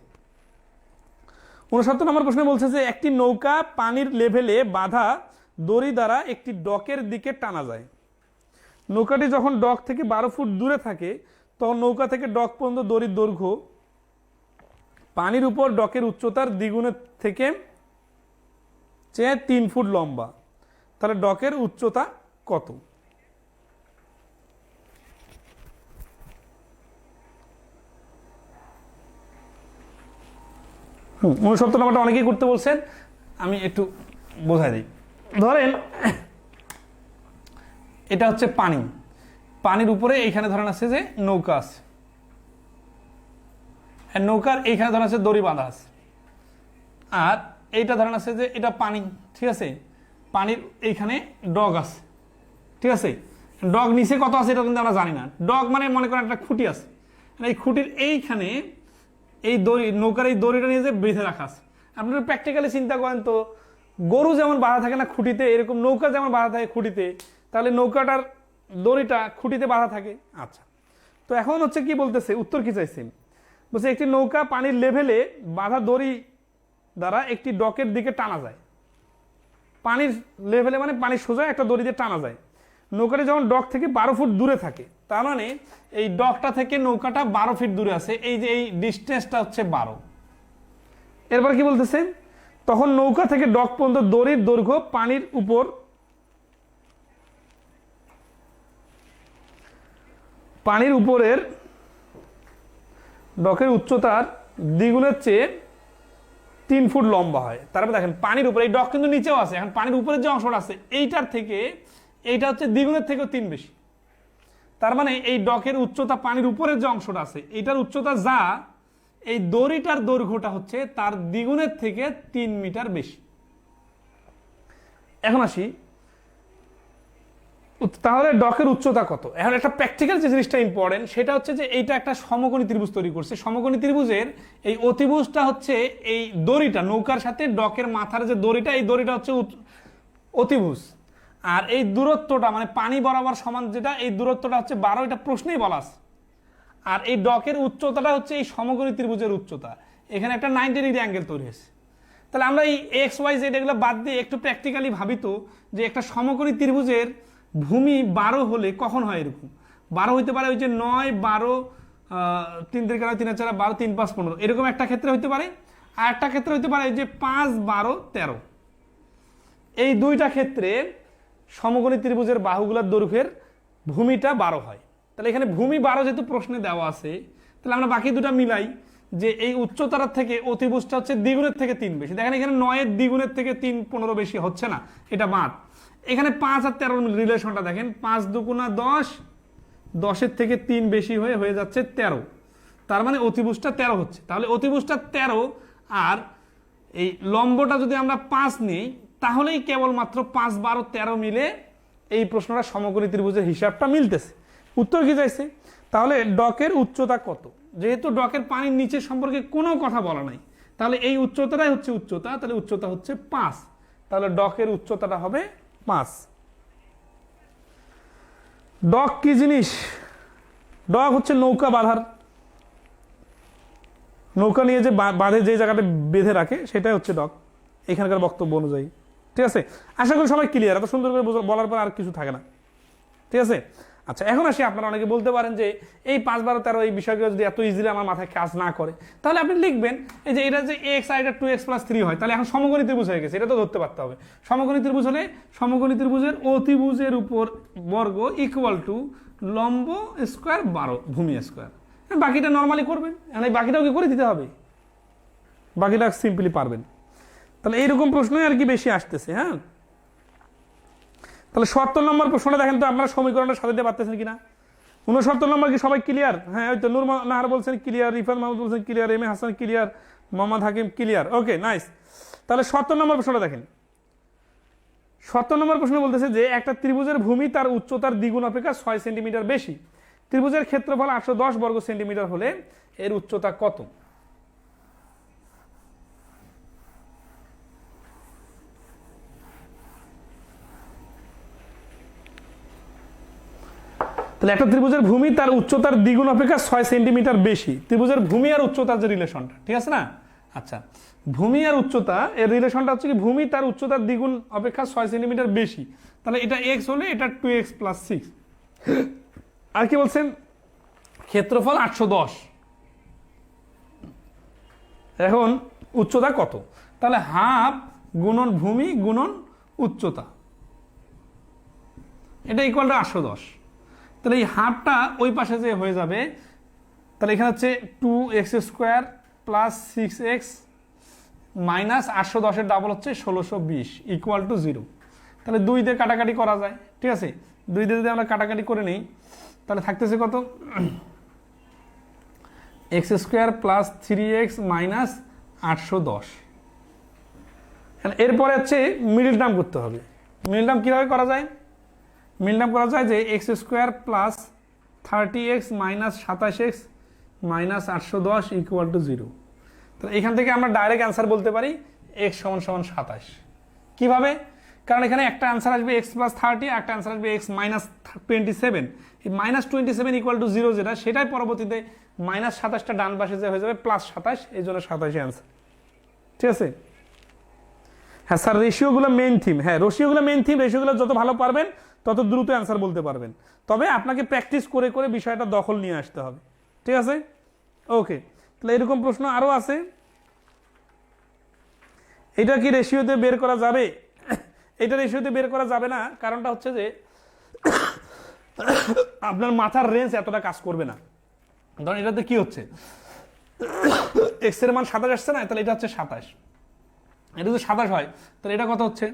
69 নম্বর প্রশ্নে বলছে যে একটি নৌকা পানির লেভেলে বাঁধা দড়ি দ্বারা একটি ডকের দিকে টানা যায়। নৌকাটি যখন ডক থেকে 12 ফুট দূরে থাকে তখন নৌকা থেকে ডক পর্যন্ত দড়ির দৈর্ঘ্য পানির উপর ডকের উচ্চতার দ্বিগুণের থেকে চেয়ে 3 ফুট লম্বা। তাহলে ডকের উচ্চতা কত? 69 নম্বরটা অনেকেই করতে বলছেন, আমি একটু বোঝাই দিই। ধরেন এটা হচ্ছে পানি, পানির উপরে এইখানে ধরেন আছে যে নৌকা আছে, নৌকার এইখানে ধরেন আছে দড়ি বাঁধা আছে, আর এইটা ধরেন আছে যে এটা পানি, ঠিক আছে, পানির এইখানে ডগ আছে, ঠিক আছে, ডগ নিচে কত আছে এটা কিন্তু আমরা জানি না। ডগ মানে মনে করেন একটা খুঁটি আছে, এই খুঁটির এইখানে এই দড়ি, নৌকার এই দড়িটা নিয়ে যে বেঁধে রাখা আছে। আপনারা প্র্যাকটিক্যালি চিন্তা করেন তো, গরু যেমন বাঁধা থাকে না খুঁটিতে, এরকম নৌকা যেমন বাঁধা থাকে খুঁটিতে, তাহলে নৌকাটার দড়িটা খুঁটিতে বাঁধা থাকে। আচ্ছা, তো এখন হচ্ছে কি বলতেছে, উত্তর কি চাইছেন, বলছে একটি নৌকা পানির লেভেলে বাঁধা দড়ি দ্বারা একটি ডকের দিকে টানা যায়। পানির লেভেলে মানে পানির সোজা একটা দড়ি দিয়ে টানা যায়। নৌকাটি যখন ডক থেকে 12 ফুট দূরে থাকে, তার মানে এই ডকটা থেকে নৌকাটা 12 ফিট দূরে আছে, এই যে এই ডিস্টেন্সটা হচ্ছে 12। এরপর কি বলতেছে, তখন নৌকা থেকে ডক পর্যন্ত দড়ির দৈর্ঘ্য পানির উপরের ডকের উচ্চতার দ্বিগুণের চেয়ে 3 ফুট লম্বা হয়। তারপরে দেখেন পানির উপরে, এই ডক কিন্তু নিচেও আছে, এখন পানির উপরের যে অংশটা আছে এইটার থেকে এইটা হচ্ছে দ্বিগুণের থেকেও 3 বেশি। তার মানে এই ডকের উচ্চতা পানির উপরের যে অংশটা আছে এইটার উচ্চতা যা, এই দড়িটার দৈর্ঘ্যটা হচ্ছে তার দ্বিগুণের থেকে 3 মিটার বেশি। এখন আসি, তাহলে ডকের উচ্চতা কত? এখন একটা প্র্যাকটিক্যাল যে জিনিসটা ইম্পর্টেন্ট সেটা হচ্ছে যে এইটা একটা সমকোণী ত্রিভুজ তৈরি করছে। সমকোণী ত্রিভুজের এই অতিভুজটা হচ্ছে এই দড়িটা, নৌকার সাথে ডকের মাথার যে দড়িটা, এই দড়িটা হচ্ছে অতিভুজ, আর এই দূরত্বটা মানে পানি বরাবর সমান যেটা, এই দূরত্বটা হচ্ছে 12, এটা প্রশ্নেই বলা আছে। আর এই ডকের উচ্চতাটা হচ্ছে এই সমকোণী ত্রিভুজের উচ্চতা, এখানে একটা 90 ডিগ্রি অ্যাঙ্গেল তৈরি হয়েছে। তাহলে আমরা এই এক্স ওয়াই জেড এগুলো বাদ দিয়ে একটু প্র্যাকটিক্যালি ভাবিত যে একটা সমকোণী ত্রিভুজের ভূমি 12 হলে কখন হয় এরকম? 12 হইতে পারে ওই যে 9, 12, 3 3 3 4 12, 3 5 15, এরকম একটা ক্ষেত্রে হইতে পারে। আর একটা ক্ষেত্রে হইতে পারে যে 5 12 13। এই দুইটা ক্ষেত্রে সমকোণী ত্রিভুজের বাহুগুলোর দৈর্ঘ্যের ভূমিটা 12 হয়। তাহলে এখানে ভূমি 12 যেহেতু প্রশ্নে দেওয়া আছে, তাহলে আমরা বাকি দুটা মিলাই যে এই উচ্চতার থেকে অতিভুজটা হচ্ছে দ্বিগুণের থেকে 3 বেশি। দেখেন এখানে 9 এর দ্বিগুণের থেকে 3 15 বেশি হচ্ছে না, এটা বাদ। এখানে 5 আর 13 রিলেশনটা দেখেন, 5 দুগুণা 10, 10-এর থেকে 3 বেশি হয়ে যাচ্ছে 13। তার মানে অতিভুজটা 13 হচ্ছে। তাহলে অতিভুজটা 13 আর এই লম্বটা যদি আমরা 5 নিই, তাহলেই কেবলমাত্র 5 12 13 মিলে এই প্রশ্নটা সমকোণী ত্রিভুজের হিসাবটা মিলতেছে। উত্তর কি চাইছে? তাহলে ডকের উচ্চতা কত? যেহেতু ডকের পানির নিচে সম্পর্কে কোনো কথা বলা নাই, তাহলে এই উচ্চতাটাই হচ্ছে উচ্চতা, তাহলে উচ্চতা হচ্ছে 5। তাহলে ডকের উচ্চতাটা হবে 5। ডক কি জিনিস? ডক হচ্ছে নৌকা বাঁধার, নৌকা নিয়ে যে বাঁধে, যে জায়গাটা বেঁধে রাখে সেটাই হচ্ছে ডক এখানকার বক্তব্য অনুযায়ী। ঠিক আছে, আশা করি সবাই ক্লিয়ার। এত সুন্দর করে বলার পর আর কিছু থাকে না। ঠিক আছে, আচ্ছা এখন আসি, আপনারা অনেকে বলতে পারেন যে এই 5 12 13 এই বিষয়গুলো যদি এত ইজিলি আমার মাথায় কাজ না করে, তাহলে আপনি লিখবেন এই যে এটা যে এক্স আর এটা 2x + 3 হয়, তাহলে এখন সমকোণী ত্রিভুজ হয়ে গেছে, এটা তো ধরতে পারতে হবে। সমকোণী ত্রিভুজ হলে সমকোণী ত্রিভুজের অতিভুজের উপর বর্গ ইকুয়াল টু লম্ব স্কোয়ার 12 ভূমি স্কোয়ার। বাকিটা নর্মালি করবেন, এখন এই বাকিটাও কি করে দিতে হবে, বাকিটা সিম্পলি পারবেন। তাহলে এইরকম প্রশ্নই আর কি বেশি আসতেছে। হ্যাঁ, তাহলে 70 নম্বর প্রশ্নটা দেখেন তো আপনারা সমীকরণটা সাজাতে পারতেছেন কিনা। 69 নম্বর কি সবাই ক্লিয়ার? হ্যাঁ, ওই তো নূর নাহার বলছেন ক্লিয়ার, রিফাত মাহমুদ বলছেন clear, M A Hasan clear, Mohammad Hakim clear. Okay, nice. তাহলে 70 নম্বর প্রশ্নটা দেখেন। 70 নম্বর প্রশ্ন বলতেছে যে একটা ত্রিভুজের ভূমি তার উচ্চতার দ্বিগুণ অপেক্ষা 6 সেন্টিমিটার বেশি। ত্রিভুজের ক্ষেত্রফল 810 বর্গ সেন্টিমিটার হলে এর উচ্চতা কত? তাহলে একটা ত্রিভুজের ভূমি তার উচ্চতার দ্বিগুণ অপেক্ষা 6 সেন্টিমিটার বেশি। ত্রিভুজের ভূমি আর উচ্চতার যে রিলেশনটা, ঠিক আছে না? আচ্ছা, ভূমি আর উচ্চতা এর রিলেশনটা হচ্ছে কি, ভূমি তার উচ্চতার দ্বিগুণ অপেক্ষা 6 সেন্টিমিটার বেশি। তাহলে এটা x হলে এটা 2x + 6। আর কি বলছেন, ক্ষেত্রফল 810, এখন উচ্চতা কত? তাহলে হাফ গুণন ভূমি গুণন উচ্চতা, এটা ইকুয়াল টু 810। তাহলে এই হাফটা ওই পাশে যে হয়ে যাবে, তাহলে এখানে হচ্ছে 2x² + 6x মাইনাস 810 ডাবল হচ্ছে 1620 ইকুয়াল টু 0। তাহলে 2 দিয়ে কাটাকাটি করা যায়, ঠিক আছে? 2 দিয়ে যদি আমরা কাটাকাটি করে নিই তাহলে থাকতেছে কত, x square plus 3x minus 810। এরপরে হচ্ছে মিডল টার্ম করতে হবে। মিডল টার্ম কীভাবে করা যায়? মিডল টার্ম করা যায় যে x square plus 30x minus 27x minus 810 equal to 0। তাহলে এখান থেকে আমরা ডাইরেক্ট অ্যান্সার বলতে পারি এক্স সমান সমান 27। কীভাবে? কারণ এখানে একটা অ্যান্সার আসবে এক্স প্লাস 30, একটা অ্যান্সার আসবে এক্স মাইনাস 27। এই মাইনাস 27 ইকুয়াল টু 0 যেটা, সেটাই পরবর্তীতে মাইনাস 27টা ডান পাশে যে হয়ে যাবে প্লাস 27, এই জন্য 27 অ্যান্সার। ঠিক আছে? হ্যাঁ স্যার, রেশিওগুলো মেইন থিম। হ্যাঁ, রেশিওগুলো মেইন থিম। রেশিওগুলো যত ভালো পারবেন তত দ্রুত অ্যান্সার বলতে পারবেন। তবে আপনাকে প্র্যাকটিস করে করে বিষয়টা দখল নিয়ে আসতে হবে। ঠিক আছে? ওকে, তাহলে এরকম প্রশ্ন আরও আছে। এটা কি রেশিওতে বের করা যাবে? এটা রেশিওতে বের করা যাবে না, কারণটা হচ্ছে যে আপনার মাথার রেঞ্জ এতটা কাজ করবে না। ধরেন এটাতে কি হচ্ছে, এক্স এর মান 27 আসছে না, তাহলে এটা হচ্ছে 27। এটা যদি 27 হয় তাহলে এটা কত হচ্ছে,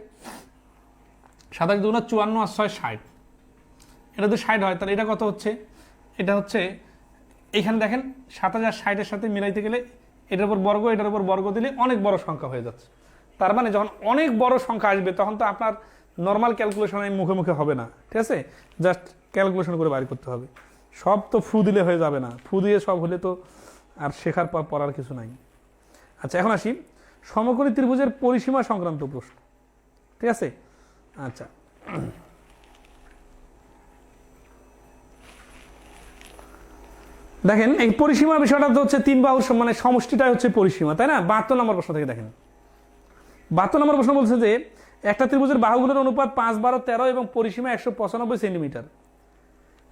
27 দুগুণা 54 আর 6 60। এটা যদি 60 হয় তাহলে এটা কত হচ্ছে, এটা হচ্ছে এখানে দেখেন 27 আর 60-এর সাথে মিলাইতে গেলে এটার উপর বর্গ, এটার উপর বর্গ দিলে অনেক বড় সংখ্যা হয়ে যাচ্ছে। তার মানে যখন অনেক বড় সংখ্যা আসবে তখন তো আপনার নর্মাল ক্যালকুলেশনে মুখে মুখে হবে না। ঠিক আছে? জাস্ট ক্যালকুলেশন করে বাইর করতে হবে। সব তো ফু দিলে হয়ে যাবে না, ফু দিয়ে সব হলে তো আর শেখার পর পড়ার কিছু নাই। আচ্ছা, এখন আসি সমকোণী ত্রিভুজের পরিসীমা সংক্রান্ত প্রশ্ন। ঠিক আছে? আচ্ছা, দেখেন এই পরিসীমা বিষয়টা তো হচ্ছে 3 বাহুর মানে সমষ্টিটাই হচ্ছে পরিসীমা, তাই না? 72 নম্বর প্রশ্ন থেকে দেখেন, 72 নম্বর প্রশ্ন বলছে যে একটা ত্রিভুজের বাহুগুলোর অনুপাত 5, 12, 13 এবং পরিসীমা 195 সেন্টিমিটার।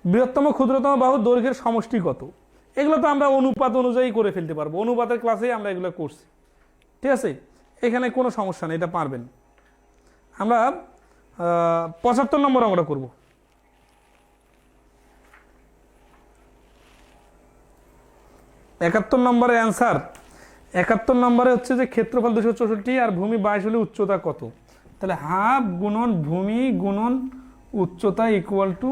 বৃহত্তম ক্ষুদ্রতম বাহুর দৈর্ঘ্যের সমষ্টি কত? এগুলো তো আমরা অনুপাত অনুযায়ী করে ফেলতে পারবো, অনুপাতের ক্লাসেই আমরা এগুলো করছি। ঠিক আছে? এখানে কোনো সমস্যা নেই, এটা পারবেন। আমরা 75 নম্বর আমরা করব। একাত্তর নম্বরের অ্যান্সার, 71 নম্বরে হচ্ছে যে ক্ষেত্রফল 264 আর ভূমি 22 হলে উচ্চতা কত? তাহলে হাফ গুণন ভূমি গুণন উচ্চতা ইকুয়াল টু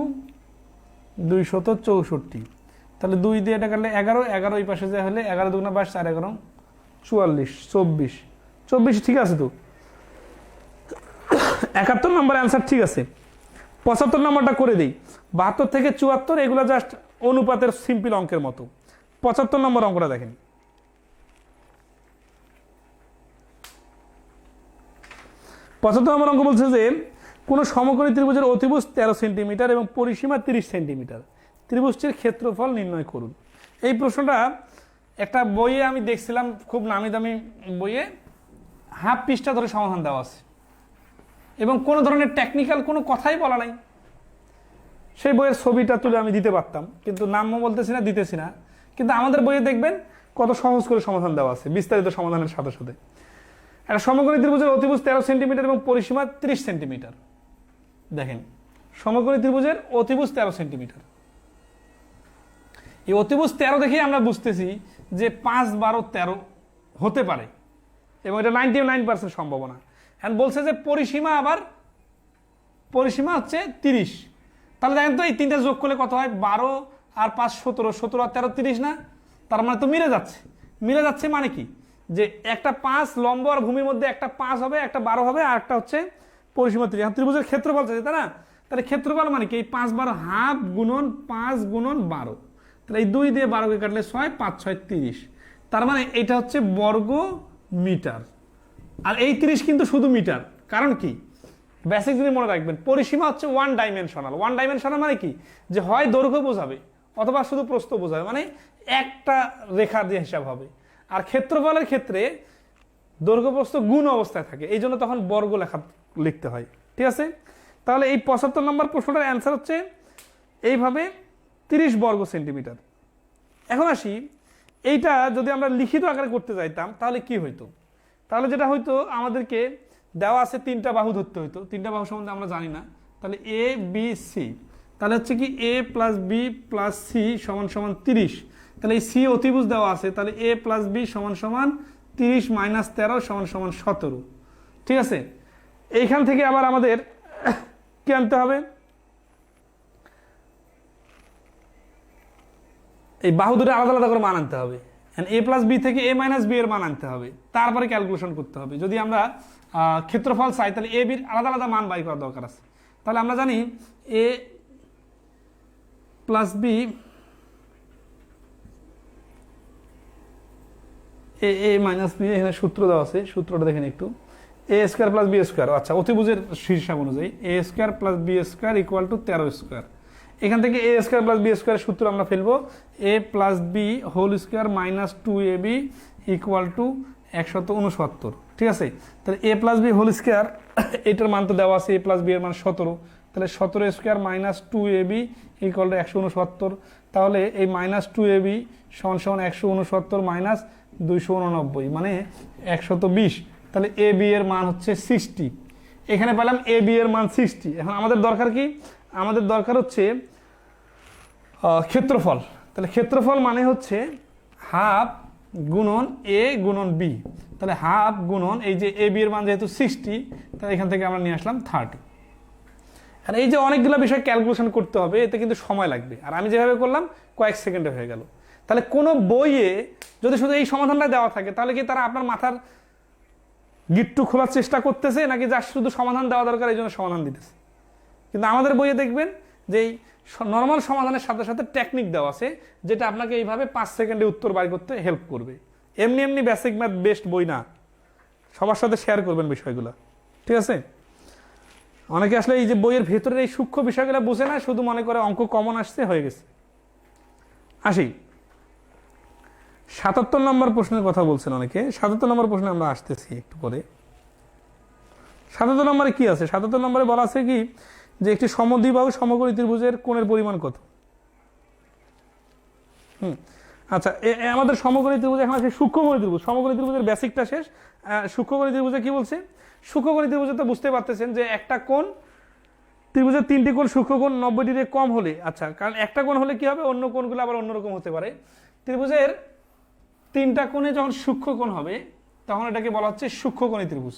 264। তাহলে 2 দিয়ে এটা কাটলে 11, 11 এই পাশে যা হলে 11 দুগুণা 22, 4 11 44, 24 ঠিক আছে তো? 71 নম্বর অ্যান্সার ঠিক আছে। 75 নম্বরটা করে দিই। 72 থেকে 74 এগুলো জাস্ট অনুপাতের সিম্পল অঙ্কের মতো। 75 নম্বর অঙ্কটা দেখেন, 75 নম্বর অঙ্ক বলছে যে কোনো সমকোণী ত্রিভুজের অতিভুজ 13 সেন্টিমিটার এবং পরিসীমা 30 সেন্টিমিটার, ত্রিভুজটির ক্ষেত্রফল নির্ণয় করুন। এই প্রশ্নটা একটা বইয়ে আমি দেখছিলাম, খুব নামি দামি বইয়ে, হাফ পৃষ্ঠা ধরে সমাধান দেওয়া আছে এবং কোনো ধরনের টেকনিক্যাল কোনো কথাই বলা নাই। সেই বইয়ের ছবিটা তুলে আমি দিতে পারতাম, কিন্তু নামও বলতেছি না, দিতেছি না। কিন্তু আমাদের বইয়ে দেখবেন কত সহজ করে সমাধান দেওয়া আছে, বিস্তারিত সমাধানের সাথে সাথে। একটা সমকোণী ত্রিভুজের অতিভুজ 13 সেন্টিমিটার এবং পরিসীমা 30 সেন্টিমিটার। দেখেন, সমকোণী ত্রিভুজের অতিভুজ 13 সেন্টিমিটার। এই অতিভুজ 13 দেখেই আমরা বুঝতেছি যে 5, 12, 13 হতে পারে এবং এটা 99% সম্ভাবনা। এখন বলছে যে পরিসীমা, আবার পরিসীমা হচ্ছে 30। তাহলে দেখেন তো এই তিনটা যোগ করলে কত হয়, 12 আর 5 17, 17 আর 13 30 না? তার মানে তো মিলে যাচ্ছে। মিলে যাচ্ছে মানে কি, যে একটা 5 লম্ব আর ভূমির মধ্যে একটা 5 হবে, একটা 12 হবে, আর একটা হচ্ছে পরিসীমা 30। ত্রিভুজের ক্ষেত্রফল চাইছে, তাই না? তাহলে ক্ষেত্রফল মানে কি, এই 5 12 হাফ গুণন 5 গুণন 12। তাহলে এই 2 দিয়ে 12কে কাটলে 6, 5 6 30। তার মানে এটা হচ্ছে বর্গ মিটার। আর এই 30 কিন্তু শুধু মিটার। কারণ কি, বেসিক জিনিস মনে রাখবেন, পরিসীমা হচ্ছে ওয়ান ডাইমেনশনাল। ওয়ান ডাইমেনশনাল মানে কি, যে হয় দৈর্ঘ্য বোঝাবে অথবা শুধু প্রস্থ বোঝাবে, মানে একটা রেখা দিয়ে হিসাব হবে। আর ক্ষেত্রফলের ক্ষেত্রে দৈর্ঘ্য প্রস্থ গুণ অবস্থায় থাকে, এই জন্য তখন বর্গ লিখতে হয়। ঠিক আছে? তাহলে এই 75 নম্বর প্রশ্নটার অ্যান্সার হচ্ছে এইভাবে 30 বর্গ সেন্টিমিটার। এখন আসি, এইটা যদি আমরা লিখিত আকারে করতে চাইতাম তাহলে কি হইতো? তাহলে যেটা হইতো, আমাদেরকে দেওয়া আছে 3টা বাহু ধরতে হইতো। 3টা বাহু সম্বন্ধে আমরা জানি না। তাহলে এ বি সি, তাহলে হচ্ছে কি এ প্লাস বি প্লাস সি সমান সমান 30। তাহলে এই সি অতিভুজ দেওয়া আছে, তাহলে এ প্লাস বি সমান সমান 30 - 13 = 17। ঠিক আছে, এইখান থেকে আবার আমাদের কি আনতে হবে, এই বাহু দুটো আলাদা আলাদা করে মান আনতে হবে। a প্লাস বি থেকে a মাইনাস বি এর মান আনতে হবে, তারপরে ক্যালকুলেশন করতে হবে। যদি আমরা ক্ষেত্রফল চাই তাহলে এ বির আলাদা আলাদা মান বাই করার দরকার আছে। তাহলে আমরা জানি a plus B A minus B, এখানে সূত্র দেওয়া আছে, সূত্রটা দেখেন একটু। A square plus B square, আচ্ছা অতিভুজের হিসাব অনুযায়ী A square plus B square = 13 square. এখান থেকে এ স্কোয়ার প্লাস বি স্কোয়ারের সূত্র আমরা ফেলবো A plus B whole square minus 2ab = 169। ঠিক আছে, তাহলে A plus B whole square এটার মান তো দেওয়া আছে, এ প্লাস বি এর মান 17, তাহলে 17 স্কোয়ার মাইনাস 2ab = 169। তাহলে এই মাইনাস 2ab = 169 মাইনাস 289 মানে 120। তাহলে এ বি এর মান হচ্ছে 60। এখানে পেলাম এ বি এর মান 60। এখন আমাদের দরকার কি, আমাদের দরকার হচ্ছে ক্ষেত্রফল। তাহলে ক্ষেত্রফল মানে হচ্ছে হাফ গুণন এ গুণন বি। তাহলে হাফ গুণন এই যে এ বি এর মান যেহেতু 60, তাহলে এখান থেকে আমরা নিয়ে আসলাম 30। আর এই যে অনেকগুলো বিষয় ক্যালকুলেশন করতে হবে, এতে কিন্তু সময় লাগবে, আর আমি যেভাবে করলাম কয়েক সেকেন্ডে হয়ে গেল। তাহলে কোনো বইয়ে যদি শুধু এই সমাধানটা দেওয়া থাকে, তাহলে কি তারা আপনার মাথার গিট্টু খোলার চেষ্টা করতেছে, নাকি যার শুধু সমাধান দেওয়া দরকার এই জন্য সমাধান দিতেছে? কিন্তু আমাদের বইয়ে দেখবেন যে এই নর্মাল সমাধানের সাথে সাথে টেকনিক দেওয়া আছে, যেটা আপনাকে এইভাবে 5 সেকেন্ডে উত্তর বাই করতে হেল্প করবে। এমনি এমনি বেসিক ম্যাথ বেস্ট বই না, সবার সাথে শেয়ার করবেন বিষয়গুলো। ঠিক আছে, অনেকে আসলে এই যে বইয়ের ভেতরের এই সূক্ষ্ম বিষয়গুলো বুঝে না, শুধু মনে করে অঙ্ক কমন আসছে হয়ে গেছে। আসি 77 নম্বর প্রশ্নের কথা বলছেন অনেকে। 77 নম্বর প্রশ্নে আমরা আসতেছি একটু পরে। 77 নম্বরে কি আছে? 77 নম্বরে বলা আছে কি যে একটি সমদ্বিবাহু সমকোণী ত্রিভুজের কোণের পরিমাণ কত? আচ্ছা, আমাদের সমকোণী ত্রিভুজ এখন আছে সূক্ষ্মকোণী ত্রিভুজ। সমকোণী ত্রিভুজের বেসিকটা শেষ। সূক্ষ্মকোণী ত্রিভুজে কি বলছে? সূক্ষ্মকোণী ত্রিভুজে তো বুঝতে পারতেছেন যে একটা কোণ, ত্রিভুজের 3টি কোণ সূক্ষ্মকোণ 90 ডিগ্রি কম হলে, আচ্ছা কারণ একটা কোণ হলে কি হবে, অন্য কোণগুলো আবার অন্যরকম হতে পারে। ত্রিভুজের 3টা কোণে যখন সূক্ষ্মকোণ হবে তখন এটাকে বলা হচ্ছে সূক্ষ্মকোণী ত্রিভুজ।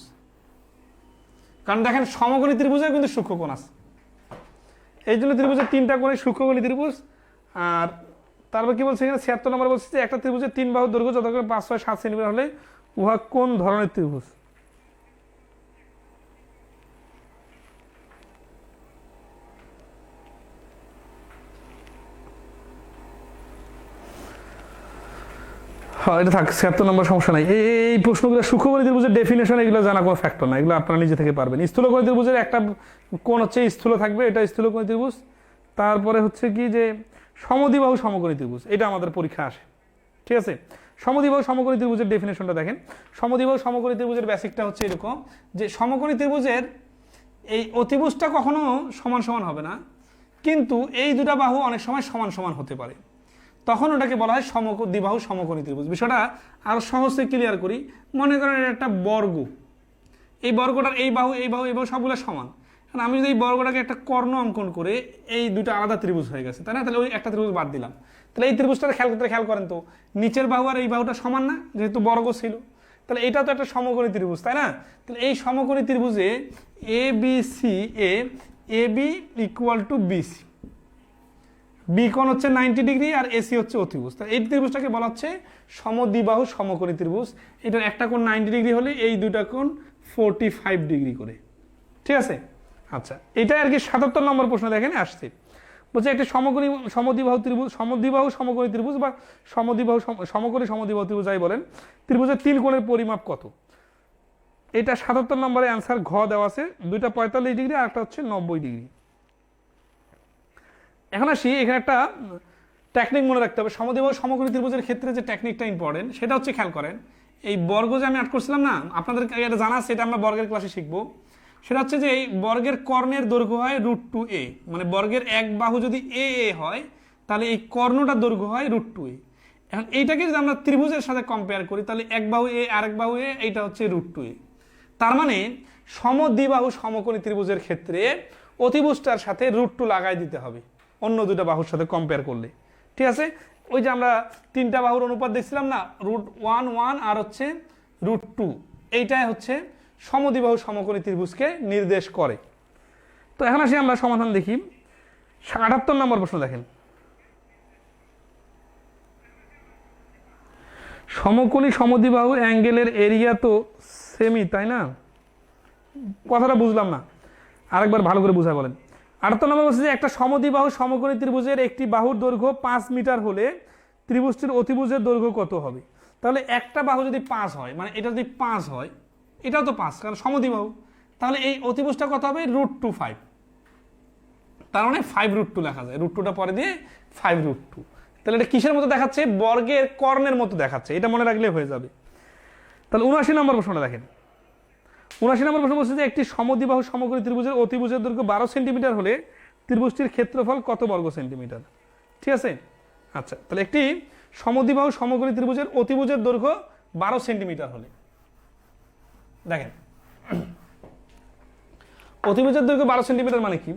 কারণ দেখেন সমকোণী ত্রিভুজেও কিন্তু সূক্ষ্মকোণ আছে, এই জন্য ত্রিভুজের 3টা কোণে সূক্ষ্মকোণী ত্রিভুজ। আর তারপর কি বলছে এখানে 76 নম্বরে বলছে যে একটা ত্রিভুজের 3 বাহুর দৈর্ঘ্য যথাক্রমে 5, 6, 7 সেন্টিমিটার হলে উহা কোন ধরনের ত্রিভুজ? হ্যাঁ, এটা থাক, 76 নম্বর, সমস্যা নাই। এই প্রশ্নগুলো সূক্ষ্মকোণী ত্রিভুজের ডেফিনেশন এগুলো জানা কোনো ফ্যাক্টর না, এগুলো আপনারা নিজে থেকে পারবেন। স্থূলকোণী ত্রিভুজের একটা কোণ হচ্ছে স্থূল থাকবে, এটা স্থূলকোণী ত্রিভুজ। তারপরে হচ্ছে কি যে সমদ্বিবাহু সমকোণী ত্রিভুজ, এটা আমাদের পরীক্ষা আসে। ঠিক আছে, সমদ্বিবাহু সমকোণী ত্রিভুজের ডেফিনেশনটা দেখেন। সমদ্বিবাহু সমকোণী ত্রিভুজের বেসিকটা হচ্ছে এরকম যে সমকোণী ত্রিভুজের এই অতিভুজটা কখনো সমান সমান হবে না, কিন্তু এই দুটা বাহু অনেক সময় সমান সমান হতে পারে, তখন ওটাকে বলা হয় দ্বিবাহু সমকোণী ত্রিভুজ। বিষয়টা আরো সহজে ক্লিয়ার করি। মনে করেন এটা একটা বর্গ, এই বর্গটার এই বাহু এই বাহু এই বাহু সবগুলো সমান। কারণ আমি যদি এই বর্গটাকে একটা কর্ণ অঙ্কন করে এই দুটো আলাদা ত্রিভুজ হয়ে গেছে, তাই না? তাহলে ওই একটা ত্রিভুজ বাদ দিলাম, তাহলে এই ত্রিভুজটা খেয়াল করেন তো, নিচের বাহু আর এই বাহুটা সমান না, যেহেতু বর্গ ছিল, তাহলে এটা তো একটা সমকোণী ত্রিভুজ, তাই না? তাহলে এই সমকোণী ত্রিভুজে এ B C A B = BC, B কোণ হচ্ছে 90 ডিগ্রি আর এসি হচ্ছে অতিভুজ। তাহলে এই ত্রিভুজটাকে বলা হচ্ছে সমদ্বিবাহু সমকোণী ত্রিভুজ। এটার একটা কোণ 90 ডিগ্রি হলে এই দুইটা কোণ 45 ডিগ্রি করে। ঠিক আছে, আচ্ছা এটা আর কি 77 নম্বর প্রশ্ন দেখেন আসছে, বলছে একটা সমদ্বিবাহু সমকোণী ত্রিভুজ বা সমকোণী সমদ্বিবাহু ত্রিভুজ যাই বলেন, ত্রিভুজের 3 কোণের পরিমাপ কত? এটা 77 নম্বরে অ্যান্সার ঘ দেওয়া আছে, দুইটা 45 ডিগ্রি আর একটা হচ্ছে 90 ডিগ্রি। এখন আসি, এখানে একটা টেকনিক মনে রাখতে হবে। সমদ্বিবাহু সমকোণী ত্রিভুজের ক্ষেত্রে যে টেকনিকটা ইম্পর্টেন্ট সেটা হচ্ছে, খেয়াল করেন এই বর্গ যে আমি আট করছিলাম না, আপনাদের এটা জানা আছে, এটা আমরা বর্গের ক্লাসে শিখবো। সেটা হচ্ছে যে এই বর্গের কর্ণের দৈর্ঘ্য হয় √2a, মানে বর্গের এক বাহু যদি এ হয় তাহলে এই কর্ণটার দৈর্ঘ্য হয় √2a। এখন এইটাকে যদি আমরা ত্রিভুজের সাথে কম্পেয়ার করি তাহলে এক বাহু এ আরেক বাহু এ, এইটা হচ্ছে √2a। তার মানে সমদ্বিবাহু সমকোণী ত্রিভুজের ক্ষেত্রে অতিভুজটার সাথে √2 লাগাই দিতে হবে অন্য দুটো বাহুর সাথে কম্পেয়ার করলে। ঠিক আছে, ওই যে আমরা 3টা বাহুর অনুপাত দেখছিলাম না, √1 1 আর হচ্ছে √2, এইটাই হচ্ছে সমদ্বিবাহু সমকোণী ত্রিভুজকে নির্দেশ করে। তো এখন আসি আমরা সমাধান দেখি। 78 নম্বর প্রশ্ন দেখেন, সমকোণী সমদ্বিবাহু অ্যাঙ্গেলের এরিয়া তো সেমই, তাই না? কথাটা বুঝলাম না, আরেকবার ভালো করে বুঝায় বলেন। 78 নম্বর বলছে যে একটা সমদ্বিবাহু সমকোণী ত্রিভুজের একটি বাহুর দৈর্ঘ্য 5 মিটার হলে ত্রিভুজটির অতিভুজের দৈর্ঘ্য কত হবে? তাহলে একটা বাহু যদি 5 হয়, মানে এটা যদি 5 হয়, এটাও তো 5, কারণ সমদ্বিবাহু, তাহলে এই অতিভুজটা কত হবে? √2, তার মানে 5√2 লেখা যায়, √2টা পরে দিয়ে 5√2। তাহলে এটা কিসের মতো দেখাচ্ছে? বর্গের কর্ণের মতো দেখাচ্ছে, এটা মনে রাখলে হয়ে যাবে। তাহলে 79 নম্বর প্রশ্নটা দেখেন। 79 নম্বর প্রশ্ন বলছে যে একটি সমদ্বিবাহু সমকোণী ত্রিভুজের অতিভুজের দৈর্ঘ্য 12 সেন্টিমিটার হলে ত্রিভুজটির ক্ষেত্রফল কত বর্গ সেন্টিমিটার? ঠিক আছে, আচ্ছা, তাহলে একটি সমদ্বিবাহু সমকোণী ত্রিভুজের অতিভুজের দৈর্ঘ্য 12 সেন্টিমিটার হলে, দেখেন অতিভুজের দৈর্ঘ্য 12 সেন্টিমিটার মানে কি?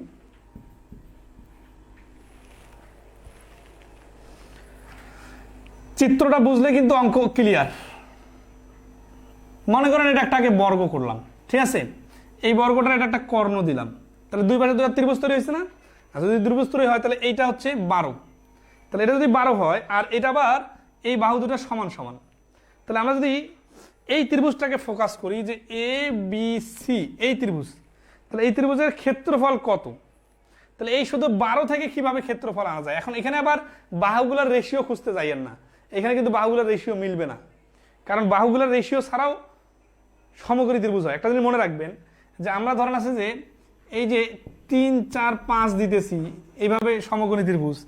চিত্রটা বুঝলে কিন্তু অঙ্ক ক্লিয়ার। মনে করেন এটা একটা আগে বর্গ করলাম, ঠিক আছে, এই বর্গটার এটা একটা কর্ণ দিলাম, তাহলে দুই পাশে দুটো ত্রিভুজ তৈরি হয়েছে না? আর যদি ত্রিভুজ তৈরি হয় তাহলে এইটা হচ্ছে 12, তাহলে এটা যদি 12 হয় আর এটা আবার এই বাহু দুটো সমান সমান, তাহলে আমরা যদি এই ত্রিভুজটাকে ফোকাস করি যে ABC, এই ত্রিভুজ, তাহলে এই ত্রিভুজের ক্ষেত্রফল কত? তাহলে এই শুধু 12 থেকে কিভাবে ক্ষেত্রফল আনা যায়? এখন এখানে আবার বাহুগুলোর রেশিও খুঁজতে যাইয়েন না, এখানে কিন্তু বাহুগুলোর রেশিও মিলবে না, কারণ বাহুগুলোর রেশিও ছাড়াও সমকোণী ত্রিভুজ হয়। একটা জিনিস মনে রাখবেন যে আমরা ধরেন আছে যে এই যে 3, 4, 5 দিতেছি এইভাবে সমকোণী ত্রিভুজ,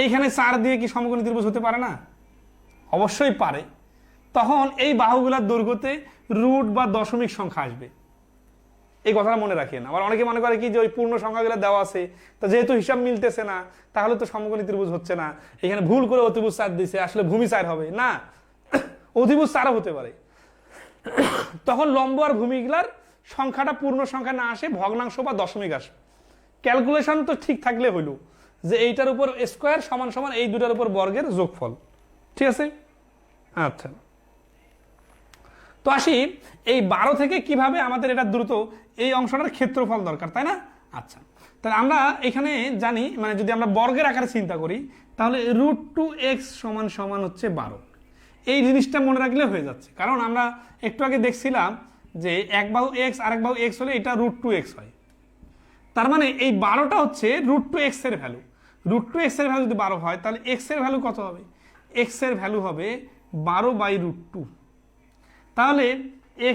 এইখানে 4 দিয়ে কি সমকোণী ত্রিভুজ হতে পারে না? অবশ্যই পারে। তখন এই বাহুগুলোর দৈর্ঘ্যতে রুট বা দশমিক সংখ্যা আসবে, এই কথাটা মনে রাখেন। আবার অনেকে মনে করে কি যে ওই পূর্ণ সংখ্যাগুলো দেওয়া আছে, তা যেহেতু হিসাব মিলতেছে না তাহলে তো সমকোণী ত্রিভুজ হচ্ছে না, এখানে ভুল করে অতিভুজ 4 দিছে, আসলে ভূমি 4 হবে না, অতিভুজ 4ও হতে পারে। তখন লম্ব আর ভূমিগুলার সংখ্যাটা পূর্ণ সংখ্যা না আসে, ভগ্নাংশ বা দশমিক আসে। ক্যালকুলেশন তো ঠিক থাকলে হইল যে এইটার উপর স্কোয়ার সমান সমান এই দুটার উপর বর্গের যোগফল, ঠিক আছে? আচ্ছা, তো আসি এই 12 থেকে কিভাবে আমাদের এটা দ্রুত এই অংশটার ক্ষেত্রফল দরকার, তাই না? আচ্ছা, তাহলে আমরা এখানে জানি, মানে যদি আমরা বর্গের আকারে চিন্তা করি তাহলে √2x সমান সমান হচ্ছে 12, এই জিনিসটা মনে রাখলে হয়ে যাচ্ছে। কারণ আমরা একটু আগে দেখছিলাম যে এক বাহু x আর এক বাহু x হলে এটা √2x হয়, তার মানে এই 12টা হচ্ছে √2x এর ভ্যালু। √2x এর ভ্যালু যদি 12 হয় তাহলে x এর ভ্যালু কত হবে? x এর ভ্যালু হবে 12/√2। তাহলে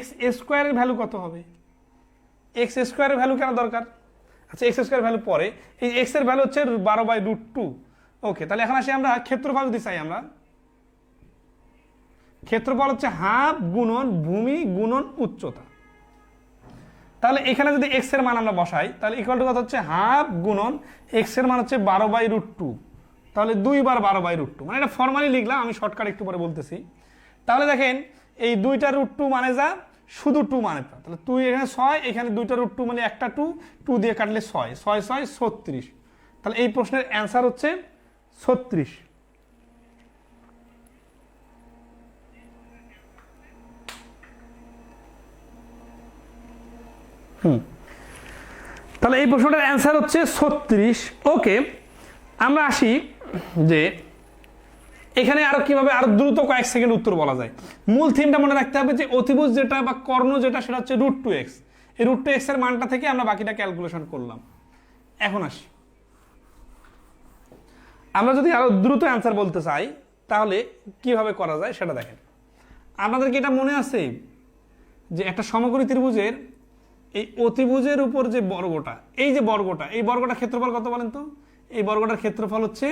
x স্কোয়ারের ভ্যালু কত হবে? x স্কোয়ারের ভ্যালু কেন দরকার? আচ্ছা, x স্কোয়ার ভ্যালু পরে, এই x এর ভ্যালু হচ্ছে 12/√2। ওকে, তাহলে এখন আসি আমরা ক্ষেত্রফল যদি চাই, আমরা ক্ষেত্রফল হচ্ছে হাফ গুণন ভূমি গুণন উচ্চতা। তাহলে এখানে যদি x এর মান আমরা বসাই তাহলে ইকুয়াল টু কত হচ্ছে? হাফ গুণন x এর মান হচ্ছে 12/√2, তাহলে 2 বার 12/√2, মানে এটা ফর্মালি লিখলাম, আমি শর্টকাট একটু পরে বলতেছি। তাহলে দেখেন এই দুইটা √2 মানে যা, শুধু 2 মানে তা, তাহলে 2 এখানে 6, এখানে দুইটা √2 মানে একটা 2 দিয়ে কাটলে 6, 6 6 36, তাহলে এই প্রশ্নের অ্যান্সার হচ্ছে 36। তাহলে এই প্রশ্নটার অ্যান্সার হচ্ছে 36। ওকে, আমরা আসি যে এখানে আরো কিভাবে আরো দ্রুত কয়েক সেকেন্ড উত্তর বলা যায়। মূল থিমটা মনে রাখতে হবে যে অতিভুজ যেটা বা কর্ণ যেটা সেটা হচ্ছে √2x, এই √2x এর মানটা থেকে আমরা বাকিটা ক্যালকুলেশন করলাম। এখন আসি, আমরা যদি আরো দ্রুত অ্যান্সার বলতে চাই তাহলে কিভাবে করা যায় সেটা দেখেন। আপনাদের কি এটা মনে আছে যে একটা সমকোণী ত্রিভুজের এই অতিভুজের উপর যে বর্গটা, এই যে বর্গটা, এই বর্গটার ক্ষেত্রফল কত বলেন তো? এই বর্গটার ক্ষেত্রফল হচ্ছে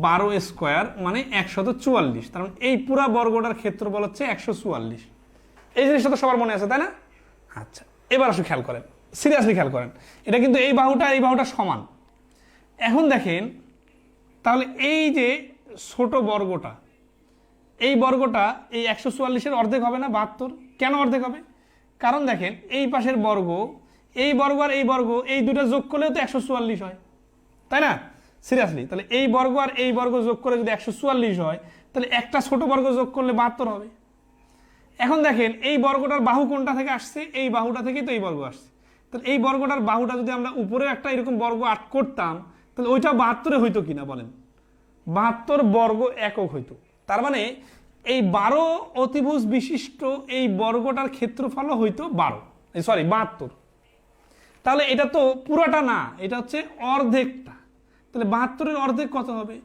12 স্কোয়ার মানে 144, কারণ এই পুরা বর্গটার ক্ষেত্রফল হচ্ছে 144। এই জিনিসটা তো সবার মনে আছে, তাই না? আচ্ছা, এবার আসলে খেয়াল করেন, সিরিয়াসলি খেয়াল করেন, এটা কিন্তু এই বাহুটা সমান। এখন দেখেন তাহলে এই যে ছোট বর্গটা, এই বর্গটা এই 144-এর অর্ধেক হবে না? 72। কেন অর্ধেক হবে? কারণ দেখেন এই পাশের বর্গ, এই বর্গ আর এই বর্গ, এই দুটো যোগ করলেও তো 144 হয়, তাই না? সিরিয়াসলি, তাহলে এই বর্গ আর এই বর্গ যোগ করে যদি 144 হয় তাহলে একটা ছোট বর্গ যোগ করলে 72 হবে। এখন দেখেন এই বর্গটার বাহু কোনটা থেকে আসছে, এই বাহুটা থেকেই তো এই বর্গ আসছে। তাহলে এই বর্গটার বাহুটা যদি আমরা উপরে একটা এরকম বর্গ আট করতাম, তাহলে ওইটা 72 হইতো কিনা বলেন? 72 বর্গ একক হইতো। তার মানে এই 12 অতিভুজ বিশিষ্ট এই বর্গটার ক্ষেত্রফল হইতো 72। তাহলে এটা তো পুরাটা না, এটা হচ্ছে অর্ধেকটা। তাহলে 72-এর অর্ধেক কত হবে?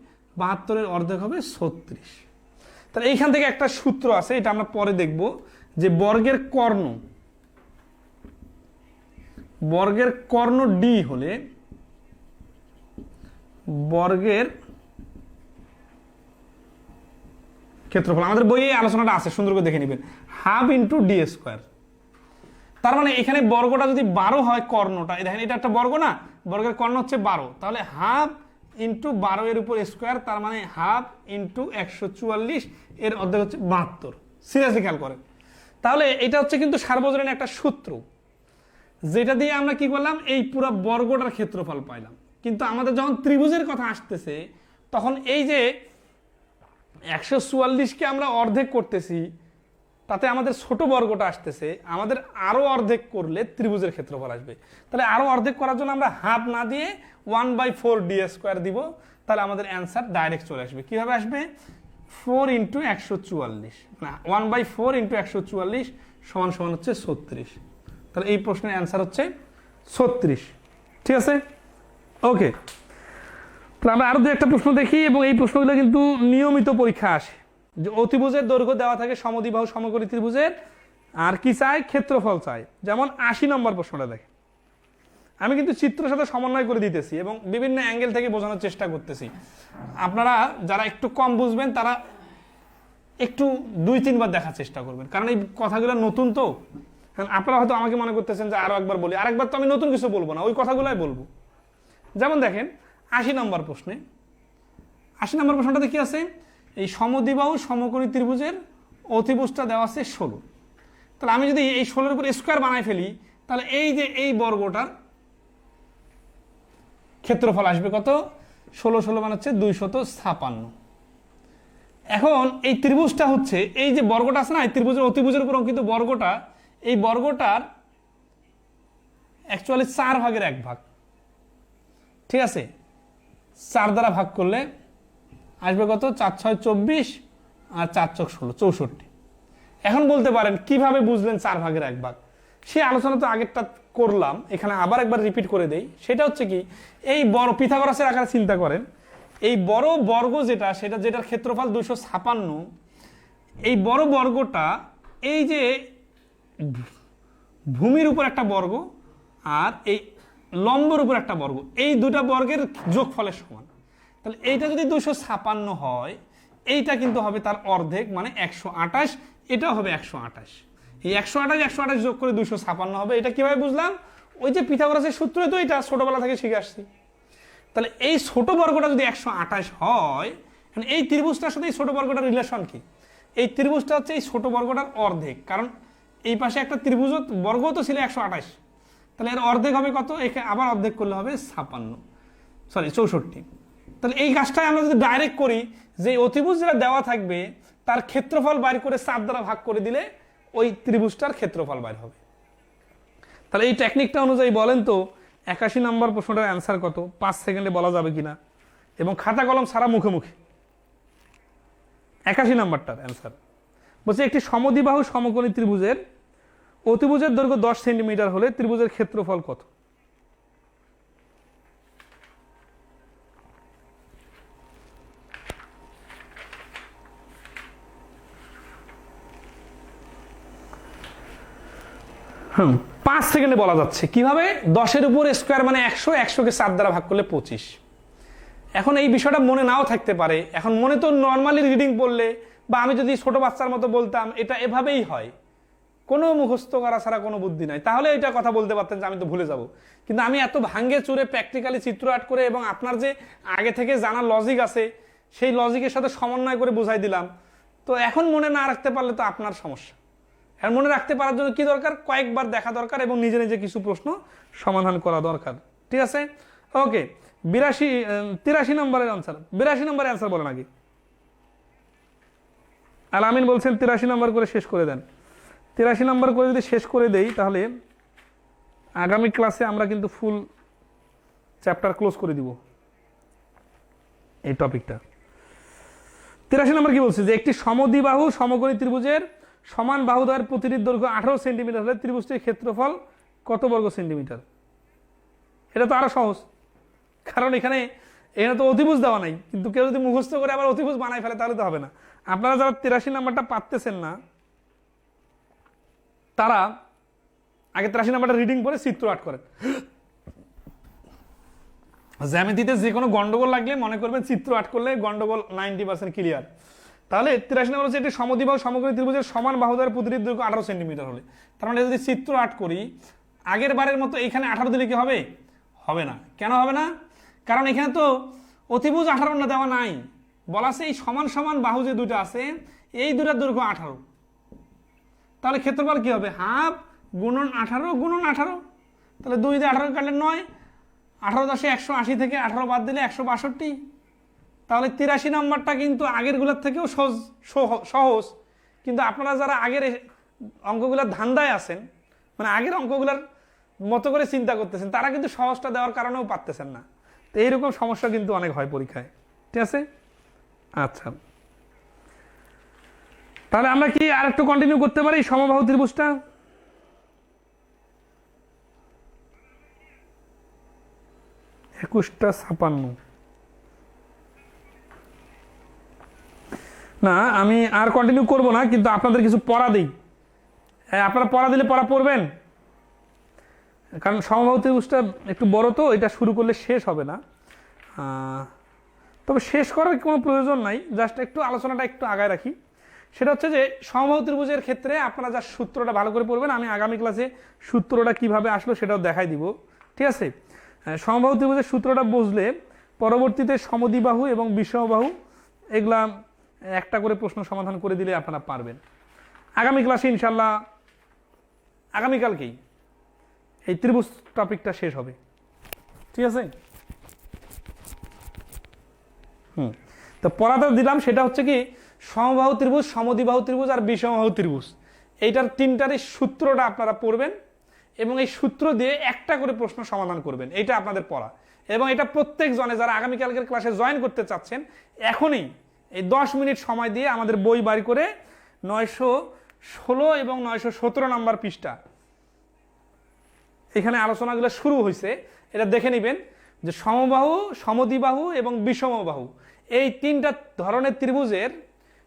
72-এর অর্ধেক হবে 36। তাহলে এইখান থেকে একটা সূত্র আছে, এটা আমরা পরে দেখব, যে বর্গের কর্ণ ডি হলে বর্গের ক্ষেত্রফল, আমাদের বইয়ে আলোচনাটা আছে, সুন্দর করে দেখে নেবেন, হাফ ইন্টু ডি স্কোয়ার। তার মানে এখানে বর্গটা যদি 12 হয়, কর্ণটা দেখেন এটা একটা বর্গ না, বর্গের কর্ণ হচ্ছে 12, তাহলে হাফ ইন্টু 12 এর উপর স্কোয়ার, তার মানে হাফ ইন্টু 144 এর অর্ধেক হচ্ছে 72। সিরিয়াসলি খেয়াল করেন, তাহলে এটা হচ্ছে কিন্তু সার্বজনীন একটা সূত্র, যেটা দিয়ে আমরা কি করলাম, এই পুরো বর্গটার ক্ষেত্রফল পাইলাম। কিন্তু আমাদের যখন ত্রিভুজের কথা আসতেছে, তখন এই যে 144কে আমরা অর্ধেক করতেছি, তাতে আমাদের ছোট বর্গটা আসতেছে, আমাদের আরো অর্ধেক করলে ত্রিভুজের ক্ষেত্রফল আসবে। তাহলে আরো অর্ধেক করার জন্য আমরা হাফ না দিয়ে 1/4 ডি স্কোয়ার দিব, তাহলে আমাদের অ্যান্সার ডাইরেক্ট চলে আসবে। কিভাবে আসবে? 4 ইন্টু 144 না, 1/4 ইন্টু 144 সমান সমান হচ্ছে 36। তাহলে এই প্রশ্নের অ্যান্সার হচ্ছে 36। ঠিক আছে, ওকে। তাহলে আমরা আরো দু একটা প্রশ্ন দেখি, এবং এই প্রশ্নগুলো কিন্তু নিয়মিত পরীক্ষা আসে। যে অতিভুজের দৈর্ঘ্য দেওয়া থাকে সমদ্বিবাহু সমকোণী ত্রিভুজের, আর কি চাই? ক্ষেত্রফল চাই। যেমন 80 নম্বর প্রশ্নটা দেখে, আমি কিন্তু চিত্রের সাথে সমন্বয় করে দিতেছি এবং বিভিন্ন অ্যাঙ্গেল থেকে বোঝানোর চেষ্টা করতেছি। আপনারা যারা একটু কম বুঝবেন তারা একটু 2-3 বার দেখার চেষ্টা করবেন, কারণ এই কথাগুলো নতুন তো। আপনারা হয়তো আমাকে মনে করতেছেন যে আরো একবার বলি, আরেকবার তো আমি নতুন কিছু বলবো না, ওই কথাগুলাই বলবো। যেমন দেখেন 80 নম্বর প্রশ্নে, 80 নম্বর প্রশ্নটাতে কি আছে? এই সমদ্বিবাহু সমকোণী ত্রিভুজের অতিভুজটা দেওয়া আছে 16। তাহলে আমি যদি এই 16-এর উপর স্কোয়ার বানাই ফেলি, তাহলে এই যে এই বর্গটার ক্ষেত্রফল আসবে কত? 16 মানে হচ্ছে 256। এখন এই ত্রিভুজটা হচ্ছে, এই যে বর্গটা আছে না, এই ত্রিভুজের অতিভুজের উপর অঙ্কিত বর্গটা, এই বর্গটার অ্যাকচুয়ালি 4 ভাগের 1 ভাগ। ঠিক আছে, 4 দ্বারা ভাগ করলে আসবে কত? 4×6 24 আর 4×4 16 64। এখন বলতে পারেন কিভাবে বুঝলেন 4 ভাগের 1 ভাগ? সেই আলোচনা তো আগেরটা করলাম, এখানে আবার একবার রিপিট করে দেই। সেটা হচ্ছে কি, এই বড় পিথাগোরাসের আকারে চিন্তা করেন, এই বড় বর্গ যেটার ক্ষেত্রফল 256, এই বড় বর্গটা এই যে ভূমির উপর একটা বর্গ আর এই লম্বের উপর একটা বর্গ, এই দুটা বর্গের যোগফলের সমান। তাহলে এইটা যদি 256 হয়, এইটা কিন্তু হবে তার অর্ধেক, মানে 128। এটাও হবে 128। এই 128 যোগ করে 256 হবে। এটা কিভাবে বুঝলাম? ওই যে পিথাগোরাসের সূত্রে তো এটা ছোটবেলা থেকে শিখে আসছি। তাহলে এই ছোট বর্গটা যদি 128 হয়, এই ত্রিভুজটার সাথে এই ছোট বর্গটার রিলেশন কি? এই ত্রিভুজটা হচ্ছে এই ছোট বর্গটার অর্ধেক, কারণ এই পাশে একটা ত্রিভুজ বর্গ তো ছিল 128, তাহলে এর অর্ধেক হবে কত? একে আবার অর্ধেক করলে হবে 64। তাহলে এই কাজটাই আমরা যদি ডাইরেক্ট করি, যে অতিভুজ যেটা দেওয়া থাকবে তার ক্ষেত্রফল বাইর করে 4 দ্বারা ভাগ করে দিলে ওই ত্রিভুজটার ক্ষেত্রফল বাইর হবে। তাহলে এই টেকনিকটা অনুযায়ী বলেন তো 81 নম্বর প্রশ্নটার অ্যান্সার কত? 5 সেকেন্ডে বলা যাবে কিনা, এবং খাতা কলম ছাড়া মুখে মুখে। 81 নম্বরটার অ্যান্সার বলছে, একটি সমদ্বিবাহু সমকোণী ত্রিভুজের অতিভুজের দৈর্ঘ্য 10 সেন্টিমিটার হলে ত্রিভুজের ক্ষেত্রফল কত? হুম, 5 সেকেন্ডে বলা যাচ্ছে। কিভাবে? 10-এর উপর স্কোয়ার মানে 100, 100কে 4 দ্বারা ভাগ করলে 25। এখন এই বিষয়টা মনে নাও থাকতে পারে। এখন মনে তো নর্মালি রিডিং পড়লে, বা আমি যদি ছোট বাচ্চার মতো বলতাম এটা এভাবেই হয়, কোনো মুখস্থ করা ছাড়া কোনো বুদ্ধি নাই, তাহলে এটা কথা বলতে পারতেন যে আমি তো ভুলে যাব। কিন্তু আমি এত ভাঙ্গে চুরে প্র্যাকটিক্যালি চিত্র আর্ট করে, এবং আপনার যে আগে থেকে জানা লজিক আছে সেই লজিকের সাথে সমন্বয় করে বুঝাই দিলাম। তো এখন মনে না রাখতে পারলে তো আপনার সমস্যা। আর মনে রাখতে পারার জন্য কি দরকার? কয়েকবার দেখা দরকার এবং নিজে নিজে কিছু প্রশ্ন সমাধান করা দরকার। ঠিক আছে, ওকে। 83 নম্বরের আনসার, 82 নম্বরের আনসার বলে নাকি? আলামিন বলছেন 83 নম্বর করে শেষ করে দেন। 83 নম্বর করে যদি শেষ করে দেই তাহলে আগামী ক্লাসে আমরা কিন্তু ফুল চ্যাপ্টার ক্লোজ করে দিব এই টপিকটা। 83 নম্বর কি বলছে যে একটি সমদ্বিবাহু সমকোণী ত্রিভুজের সমান বাহুদ্বয়ের প্রতিটির দৈর্ঘ্য 18 সেন্টিমিটার হলে ত্রিভুজটির ক্ষেত্রফল কত বর্গ সেন্টিমিটার? এটা তো আরো সহজ, কারণ এখানে তো অতিভুজ দেওয়া নাই, কিন্তু কেউ যদি মুখস্থ করে আবার অতিভুজ বানাই ফেলে তাহলে তো হবে না। আপনারা যারা 83 নাম্বারটা পারতেছেন না তারা আগে 83 নাম্বারটা রিডিং করে চিত্র আর্ট করেন। জ্যামিতিতে যে কোনো গন্ডগোল লাগলে মনে করবেন চিত্র আর্ট করলে গন্ডগোল 90% ক্লিয়ার। তাহলে 83 নম্বর হচ্ছে একটি সমদ্বিবাহু সমকোণী ত্রিভুজের সমান বাহুদ্বয়ের প্রতিটির দৈর্ঘ্য 18 সেন্টিমিটার হলে, তার মানে যদি চিত্র আর্ট করি আগের বারের মতো এখানে 18 দিলে কি হবে? হবে না। কেন হবে না? কারণ এখানে তো অতিভুজ 18 না দেওয়া নাই, বলা আছে এই সমান সমান বাহু যে দুটো আছে এই দুটার দৈর্ঘ্য 18। তাহলে ক্ষেত্রফল কি হবে? হাফ গুণন 18 গুণন 18। তাহলে 2 দিয়ে 18 কাটলে 9, 18 10 180 থেকে 18 বাদ দিলে 162। তাহলে 83 নম্বরটা কিন্তু আগেরগুলোর থেকেও সহজ, কিন্তু আপনারা যারা আগের অঙ্কগুলোর ধান্দায় আছেন, মানে আগের অঙ্কগুলোর মতো করে চিন্তা করতেছেন, তারা কিন্তু সহজটা দেওয়ার কারণেও পারতেছেন না। তো এইরকম সমস্যা কিন্তু অনেক হয় পরীক্ষায়, ঠিক আছে? আচ্ছা, তাহলে আমরা কি আর একটু কন্টিনিউ করতে পারি সমবাহু ত্রিভুজটা? একুশটা 56 না, আমি আর কন্টিনিউ করব না, কিন্তু আপনাদের কিছু পড়া দিই। আপনারা পড়া দিলে পড়া পড়বেন, কারণ সমবাহু ত্রিভুজটা একটু বড় তো, এটা শুরু করলে শেষ হবে না। তবে শেষ করার কোনো প্রয়োজন নাই, জাস্ট একটু আলোচনাটা একটু আগায় রাখি। সেটা হচ্ছে যে সমবাহু ত্রিভুজের ক্ষেত্রে আপনারা যা সূত্রটা ভালো করে পড়বেন, আমি আগামী ক্লাসে সূত্রটা কিভাবে আসলো সেটাও দেখাই দিব, ঠিক আছে? সমবাহু ত্রিভুজের সূত্রটা বুঝলে পরবর্তীতে সমদ্বিবাহু এবং বিষমবাহু এগুলা একটা করে প্রশ্ন সমাধান করে দিলে আপনারা পারবেন। আগামী ক্লাসে ইনশাল্লাহ আগামীকালকেই এই ত্রিভুজ টপিকটা শেষ হবে, ঠিক আছে? তো পড়াটা দিলাম সেটা হচ্ছে কি সমবাহু ত্রিভুজ, সমদ্বিবাহু ত্রিভুজ আর বিষমবাহু ত্রিভুজ, এইটার তিনটারই সূত্রটা আপনারা পড়বেন এবং এই সূত্র দিয়ে একটা করে প্রশ্ন সমাধান করবেন, এটা আপনাদের পড়া। এবং এটা প্রত্যেক জনে যারা আগামীকালকের ক্লাসে জয়েন করতে চাচ্ছেন এখনই এই 10 মিনিট সময় দিয়ে আমাদের বই বাড়ি করে 916 এবং 917 নাম্বার পৃষ্ঠা এখানে আলোচনাগুলো শুরু হয়েছে, এটা দেখে নেবেন যে সমবাহু, সমদ্বিবাহু এবং বিষমবাহু এই তিনটা ধরনের ত্রিভুজের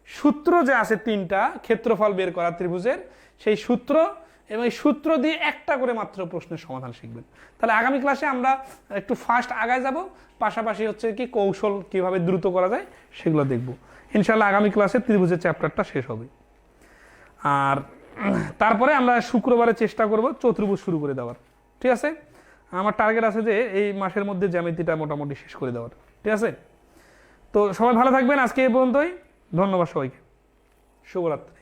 সূত্র যে আছে, তিনটা ক্ষেত্রফল বের করা ত্রিভুজের সেই সূত্র, এবং এই সূত্র দিয়ে একটা করে মাত্র প্রশ্নের সমাধান শিখবেন। তাহলে আগামী ক্লাসে আমরা একটু ফাস্ট আগায় যাব, পাশাপাশি হচ্ছে কি কৌশল কিভাবে দ্রুত করা যায় সেগুলো দেখব। ইনশাল্লাহ আগামী ক্লাসে ত্রিভুজের চ্যাপ্টারটা শেষ হবে, আর তারপরে আমরা শুক্রবারে চেষ্টা করব চতুর্ভুজ শুরু করে দেওয়ার, ঠিক আছে? আমার টার্গেট আছে যে এই মাসের মধ্যে জ্যামিতিটা মোটামুটি শেষ করে দেওয়ার, ঠিক আছে? তো সবাই ভালো থাকবেন, আজকে এই পর্যন্তই। ধন্যবাদ সবাইকে, শুভরাত্রি।